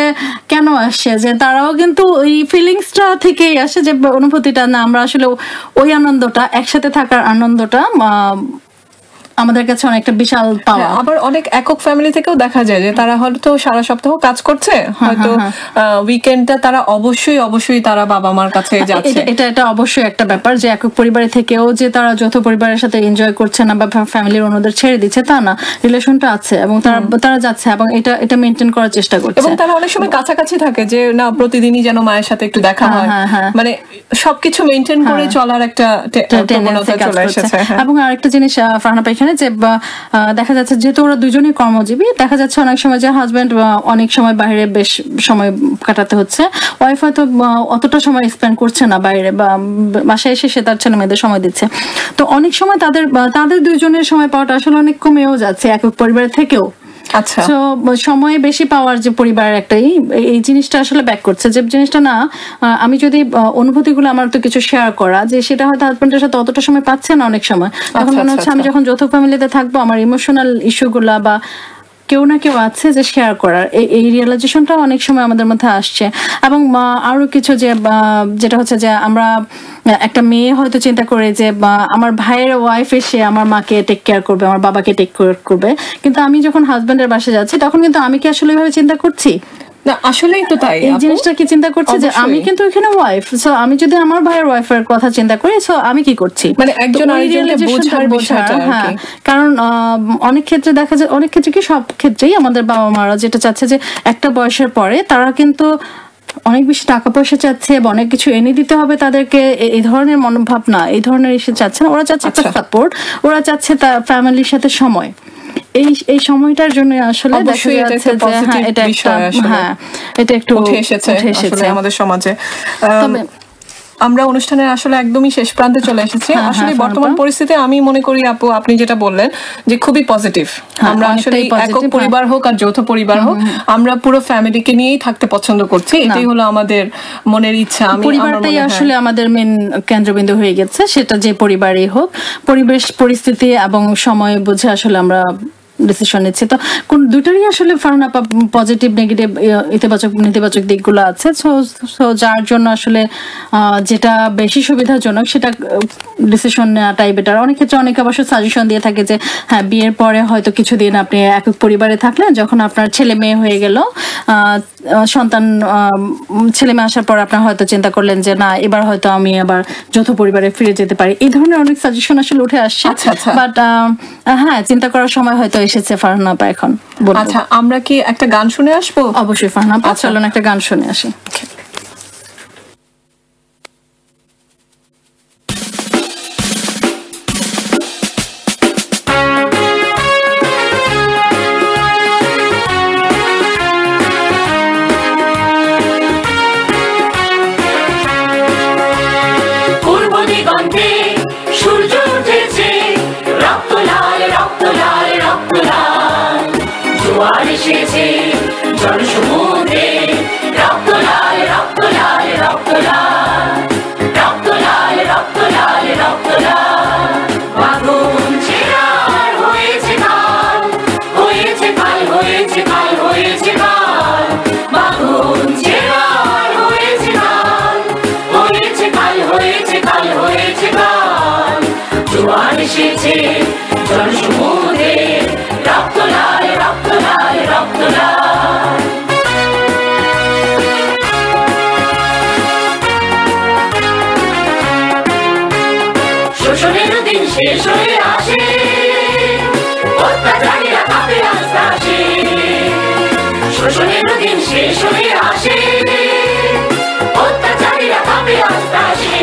কেন আসছে, যে তারাও কিন্তু ওই ফিলিংসটা থেকেই আসে, যে অনুভূতিটা না, আমরা আসলে ওই আনন্দটা, একসাথে থাকার আনন্দটা আমাদের কাছে অনেকটা বিশাল পাওয়া। আবার অনেক একক ফ্যামিলি থেকেও দেখা যায় যে তারা হয়তো সারা সপ্তাহ কাজ করছে, হয়তো উইকেন্ডটা তারা অবশ্যই তারা বাবা মার কাছে যাচ্ছে। এটা অবশ্যই একটা ব্যাপার, যে একক পরিবারে থেকেও যে তারা যৌথ পরিবারের সাথে এনজয় করছে না বা ফ্যামিলির অন্যদের ছেড়ে দিচ্ছে তা না, রিলেশনটা আছে এবং তারা যাচ্ছে এবং এটা মেনটেন করার চেষ্টা করছে, এবং তারা অনেক সময় কাছাকাছি থাকে, যে না প্রতিদিনই যেন মায়ের সাথে একটু দেখা হয়, মানে সবকিছু মেনটেন করে চলার একটা প্রবণতা চলে এসেছে। এবং আরেকটা জিনিস ফারহানা পাই, যে দেখা যাচ্ছে যেহেতু ওরা দুজনেই কর্মজীবী, দেখা যাচ্ছে অনেক সময় যে হাজবেন্ড অনেক সময় বাইরে বেশ সময় কাটাতে হচ্ছে, ওয়াইফ হয়তো অতটা সময় স্পেন্ড করছে না বাইরে, বা বাসায় এসে সে তার ছেলে মেয়েদের সময় দিচ্ছে। তো অনেক সময় তাদের দুইজনের সময় পাওয়াটা আসলে অনেক কমেও যাচ্ছে একক পরিবারের থেকেও। আচ্ছা, তো সময় বেশি পাওয়ার যে পরিবারের একটা এই জিনিসটা আসলে ব্যাক করছে, যে জিনিসটা না, আমি যদি অনুভূতিগুলো আমার তো কিছু শেয়ার করা, যে সেটা হয়তো হাজবেন্ডের সাথে অতটা সময় পাচ্ছে না অনেক সময়, তখন মনে হচ্ছে আমি যখন যৌথ ফ্যামিলিতে থাকবো আমার ইমোশনাল ইস্যুগুলা বা কেউ না কেউ আছে যে শেয়ার করার, এই রিয়েলাইজেশনটা অনেক সময় আমাদের মধ্যে আসছে। এবং আরো কিছু যেটা হচ্ছে যে আমরা একটা মেয়ে হয়তো চিন্তা করে যে আমার ভাইয়ের ওয়াইফ এসে আমার মাকে টেক কেয়ার করবে, আমার বাবাকে টেক কেয়ার করবে, কিন্তু আমি যখন হাজবেন্ডের বাসায় যাচ্ছি তখন কিন্তু আমি কি আসলে এভাবে চিন্তা করছি? না আসলেই তো তাই, এই জিনিসটা কি চিন্তা করছে যে আমি কিন্তু এখানে ওয়াইফ, সো আমি যদি আমার ভাইয়ের ওয়াইফের কথা চিন্তা করি, সো আমি কি করছি, মানে একজন আরেকজনকে বোঝার বিষয়টা। হ্যাঁ, কারণ অনেক ক্ষেত্রে দেখা যায়, অনেক ক্ষেত্রে কি সব ক্ষেত্রেই আমাদের বাবা মারা যেটা চাচ্ছে যে একটা বয়সের পরে তারা কিন্তু অনেক বেশি টাকা পয়সা চাচ্ছে, অনেক কিছু এনে দিতে হবে তাদেরকে, এই ধরনের মনোভাব না, এই ধরনের এসে চাচ্ছে না। ওরা চাচ্ছে একটা সাপোর্ট, ওরা চাচ্ছে তার ফ্যামিলির সাথে সময়। এই সময়টার জন্য আসলে দেখা যাচ্ছে যে হ্যাঁ এটা একটা, হ্যাঁ এটা একটু উঠে এসেছে আমাদের সমাজে। আমরা অনুষ্ঠানের আসলে একদমই শেষ প্রান্তে চলে এসেছি। আসলে বর্তমান পরিস্থিতি আমি মনে করি আপু আপনি যেটা বললেন যে খুবই পজিটিভ। আমরা আসলে একক পরিবার হোক আর যৌথ পরিবার হোক, আমরা পুরো ফ্যামিলিকে নিয়েই থাকতে পছন্দ করছি, এটাই হলো আমাদের মনের ইচ্ছা। পরিবারটাই আসলে আমাদের মেন কেন্দ্রবিন্দু হয়ে গেছে, সেটা যে পরিবারই হোক, পরিবেশ পরিস্থিতি এবং সময় বুঝে আসলে আমরা ডিসিশন নিচ্ছে। তো কোন দুটারই আসলে ফারহানা পজিটিভ নেগেটিভ ইতিবাচক নেতিবাচক দিকগুলো আছে। সো যার জন্য আসলে যেটা বেশি সুবিধাজনক সেটা ডিসিশন নেওয়াটাই বেটার। অনেক ক্ষেত্রে অনেকে অবশ্য সাজেশন দিয়ে থাকে যে হ্যাঁ বিয়ের পরে হয়তো কিছুদিন আপনি একক পরিবারে থাকলেন, যখন আপনার ছেলে মেয়ে হয়ে গেল, সন্তান ছেলে মেয়ে আসার পর আপনার হয়তো চিন্তা করলেন যে না এবার হয়তো আমি আবার যৌথ পরিবারে ফিরে যেতে পারি। এই ধরনের অনেক সাজেশন আসলে উঠে আসছে। বাট হ্যাঁ চিন্তা করার সময় হয়তো এসেছে ফারহানা আপা এখন। আচ্ছা আমরা কি একটা গান শুনে আসবো? অবশ্যই ফারহানা আপা, চলুন একটা গান শুনে আসি। পূর্ব দিগন্তে সূর্য উঠেছে, রক্ত লাল রক্ত লাল রক্ত লাল, জোয়ার এসেছে জনসমুদ্রে, রক্ত লাল রক্ত লাল রক্ত লাল, রক্ত লাল রক্ত লাল রক্ত লাল, আগুন ছেড়ার হয়েছে কাল, হয়েছে কাল হয়েছে কাল হয়েছে কাল, আগুন ছেড়ার হয়েছে কাল, হয়েছে কাল হয়েছে কাল হয়েছে কাল, জোয়ার এসেছে জনসমুদ্রে, রক্ত লাল রক্ত লাল রক্ত লাল। শোষণের দিন শেষ হয়ে আসে, অত্যাচারীরা কাঁপে আস্তে আসে, শোষণের দিন শেষ হয়ে আসে, অত্যাচারীরা কাঁপে আস্তে আসে,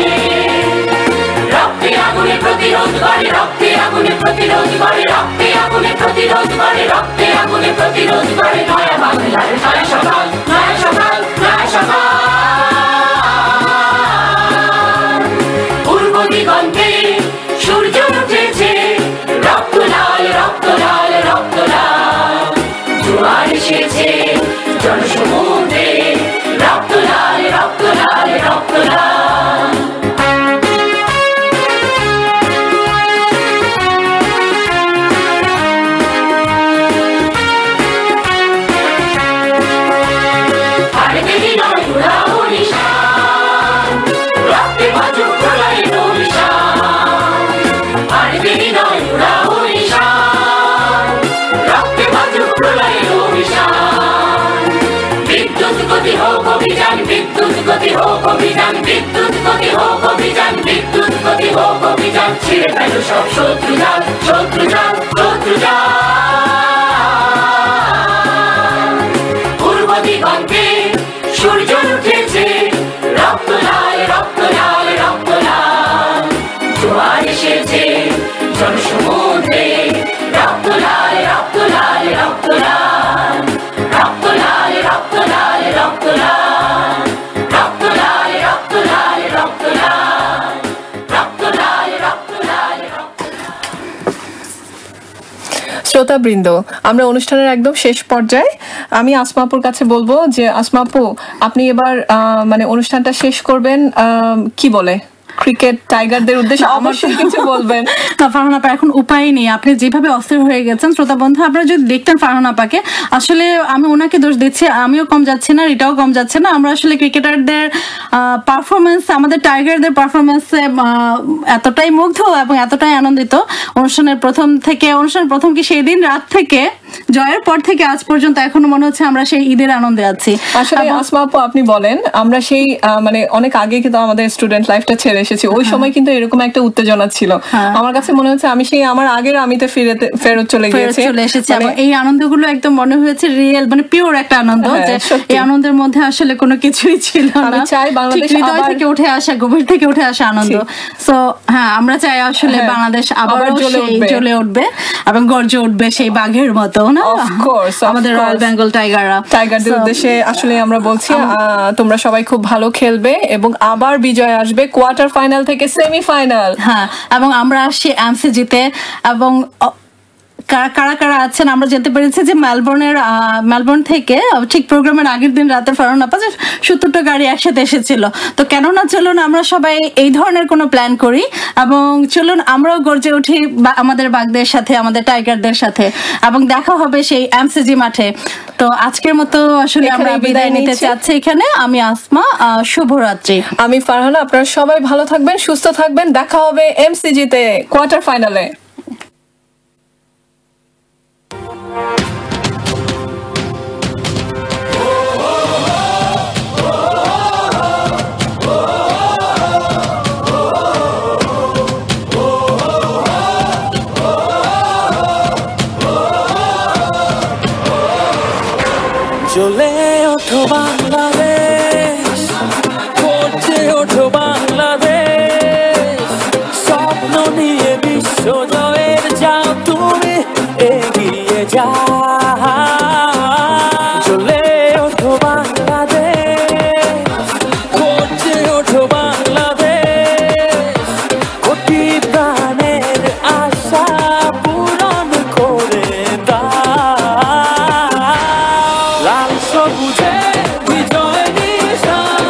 রক্তে আগুনে প্রতিরোধ করে, রক্তে আগুনে প্রতিরোধ করে, রক্তে আগুনে প্রতিরোধ করে, রক্তে আগুনে প্রতিরোধ করে, নয়া বাংলার নয়া সকাল নয়া সকাল নয়া সকাল। পূর্ব দিগন্তে সূর্য উঠেছে, রক্ত লাল রক্ত লাল রক্ত লাল, জোয়ার এসেছে জনসমুদ্রে, রক্ত লাল রক্ত লাল রক্ত লাল। বিদ্যুৎ গতি হোক অভিযান, বিদ্যুৎ গতি হোক অভিযান, বিদ্যুৎ গতি হোক অভিযান, বিদ্যুৎ গতি হোক অভিযান, ছিঁড়ে ফেলো সব শত্রু জাল শত্রু জাল শত্রু জাল। পূর্ব দিগন্তে সূর্য উঠেছে, রক্ত লাল রক্ত লাল রক্ত লাল, জোয়ার এসেছে জনসমুদ্রে, রক্ত লাল রক্ত লাল রক্ত লাল, রক্ত লাল রক্ত লাল রক্ত লাল, রক্ত লাল রক্ত লাল রক্ত লাল, রক্ত লাল রক্ত লাল রক্ত লাল। শ্রোতাবৃন্দ, আমরা অনুষ্ঠানের একদম শেষ পর্যায়ে। আমি আসমা আপুর কাছে বলবো যে আসমা আপু আপনি এবার মানে অনুষ্ঠানটা শেষ করবেন কি বলে? ক্রিকেট টাইগারদের উদ্দেশ্যে অবশ্যই কিছু বলবেন। ফারহানা আপা এখন উপায় নেই, আপনি যেভাবে অস্থির হয়ে গেছেন শ্রোতা বন্ধু, আপনারা যদি দেখতেন ফারহানা আপাকে, আসলে আমি ওনাকে দোষ দিচ্ছি, আমিও কম যাচ্ছি না, এটাও কম যাচ্ছে না। আমরা আসলে ক্রিকেটারদের পারফরমেন্স, আমাদের টাইগারদের পারফরমেন্সে এতটাই মুগ্ধ এবং এতটাই আনন্দিত। অনুষ্ঠানের প্রথম কি সেই দিন রাত থেকে, জয়ের পর থেকে আজ পর্যন্ত এখনো মনে হচ্ছে আমরা সেই ঈদের আনন্দে আছি। আসলে আসমা আপু আপনি বলেন, আমরা সেই মানে অনেক আগে কিন্তু আমাদের স্টুডেন্ট লাইফটা ছেড়ে এসেছি, ওই সময় কিন্তু এরকম একটা উত্তেজনা ছিল। আমার কাছে মনে হচ্ছে আমি সেই আমার আগের আমিতে ফেরত চলে এসেছি এবং এই আনন্দগুলো একদম মনে হয়েছে রিয়েল, মানে পিওর একটা আনন্দ, যে এই আনন্দের মধ্যে আসলে কোনো কিছুই ছিল না। আমি চাই বাংলাদেশ হৃদয় থেকে উঠে আসা, গভীর থেকে উঠে আসা আনন্দ। সো হ্যাঁ, আমরা চাই আসলে বাংলাদেশ আবার জ্বলে উঠবে এবং গর্জে উঠবে সেই বাঘের মতো, না? আমাদের রয়্যাল বেঙ্গল টাইগারদের উদ্দেশ্যে আসলে আমরা বলছি তোমরা সবাই খুব ভালো খেলবে এবং আবার বিজয় আসবে কোয়ার্টার ফাইনাল থেকে সেমিফাইনাল। হ্যাঁ, এবং আমরা আসছি এমসিজিতে, এবং কারা কারা আছেন আমরা জানতে পেরেছি যে মেলবোর্ন থেকে ঠিক প্রোগ্রামের আগের দিন রাতে ফারহানা আপা 70টা গাড়ি একসাথে এসেছিল। তো কেননা চলুন আমরা সবাই এই ধরনের কোনো প্ল্যান করি এবং চলুন আমরাও গর্জে উঠি আমাদের বাঘদের সাথে, আমাদের টাইগারদের সাথে, এবং দেখা হবে সেই এমসিজি মাঠে। তো আজকের মতো আসলে আমরা বিদায় নিতে চাচ্ছি এখানে। আমি আসমা, শুভরাত্রি। আমি ফারহানা, আপনারা সবাই ভালো থাকবেন, সুস্থ থাকবেন, দেখা হবে এমসিজিতে কোয়ার্টার ফাইনালে। চলে ওঠো বাংলাদেশ, করছে ওঠো বাংলাদেশ, স্বপ্ন নিয়ে বিশ্ব জয়ের যাও তুমি এগিয়ে যাও। চলে ওঠো বাংলাদেশ, করছে ওঠো বাংলাদেশ, কোটি প্রাণের আশা পূরণ করে দাও। লাল সবুজে বিজয় নিশান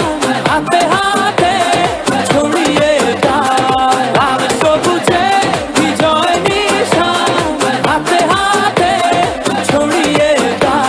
হাতে হাতে ছড়িয়ে দাও। লাল সবুজে বিজয় নিশান হাতে হাতে ছড়িয়ে দাও।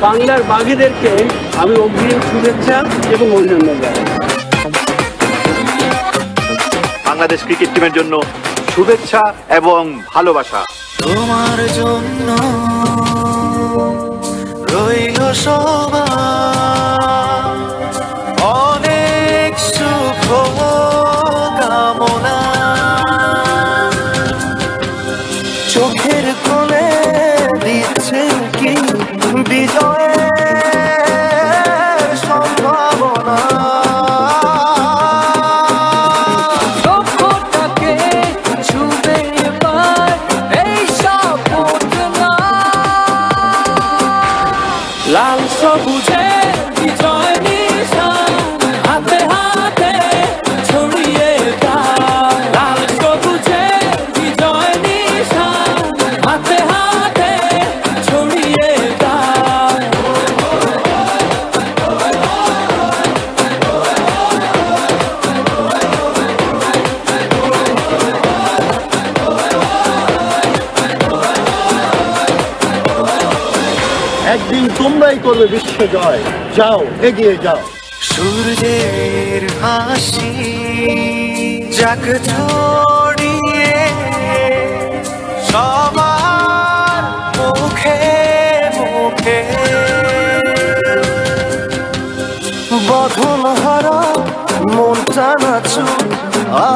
বাংলার বাঘেদেরকে আমি অগ্রিম শুভেচ্ছা এবং অভিনন্দন জানাই। বাংলাদেশ ক্রিকেট টিমের জন্য শুভেচ্ছা এবং ভালোবাসা। তোমার জন্য রইল সবার অনেক শুভ কামনা। চোখের কোলে দিচ্ছে কি বিজয়ের সম্ভাবনা। লক্ষ্যটাকে ছুঁবে এবার এই সাপোর্টনা। লাল সবুজে বিজয় নিশান হাতে হাতে ছড়িয়ে দাও। লাল সবুজে বিজয় নিশান হাতে হাতে ছড়িয়ে দাও। একদিন তোমরাই করবে বিশ্ব জয়, যাও এগিয়ে যাও। সূর্যের হাসি যাক ছড়িয়ে সবার মুখে মুখে। বধন হারা মনটা নাচু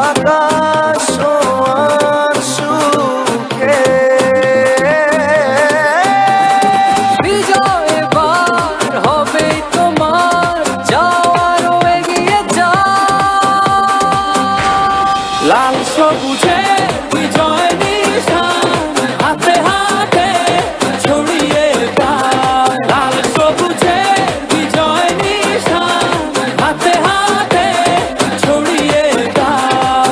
আকাশ আর সুখে। বিজয় এবার হবে তোমার, যাও আরো এগিয়ে যাও। লাল সবুজে বিজয় নিশান হাতে হাতে ছড়িয়ে দাও লাল সবুজে বিজয় নিশান হাতে হাতে ছড়িয়ে দাও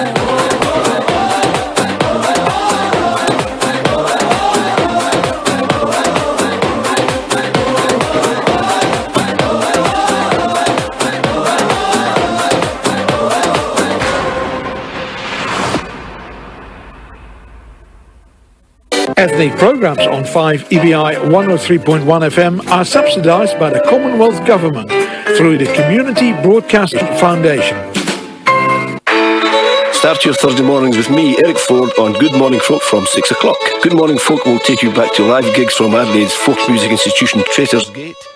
Ethnic programs on 5 EBI 103.1 FM are subsidized by the Commonwealth Government through the Community Broadcasting Foundation. Start your Thursday mornings with me, Eric Ford, on Good Morning Folk from 6 o'clock. Good Morning Folk will take you back to live gigs from Adelaide's folk music institution, Traitors Gate.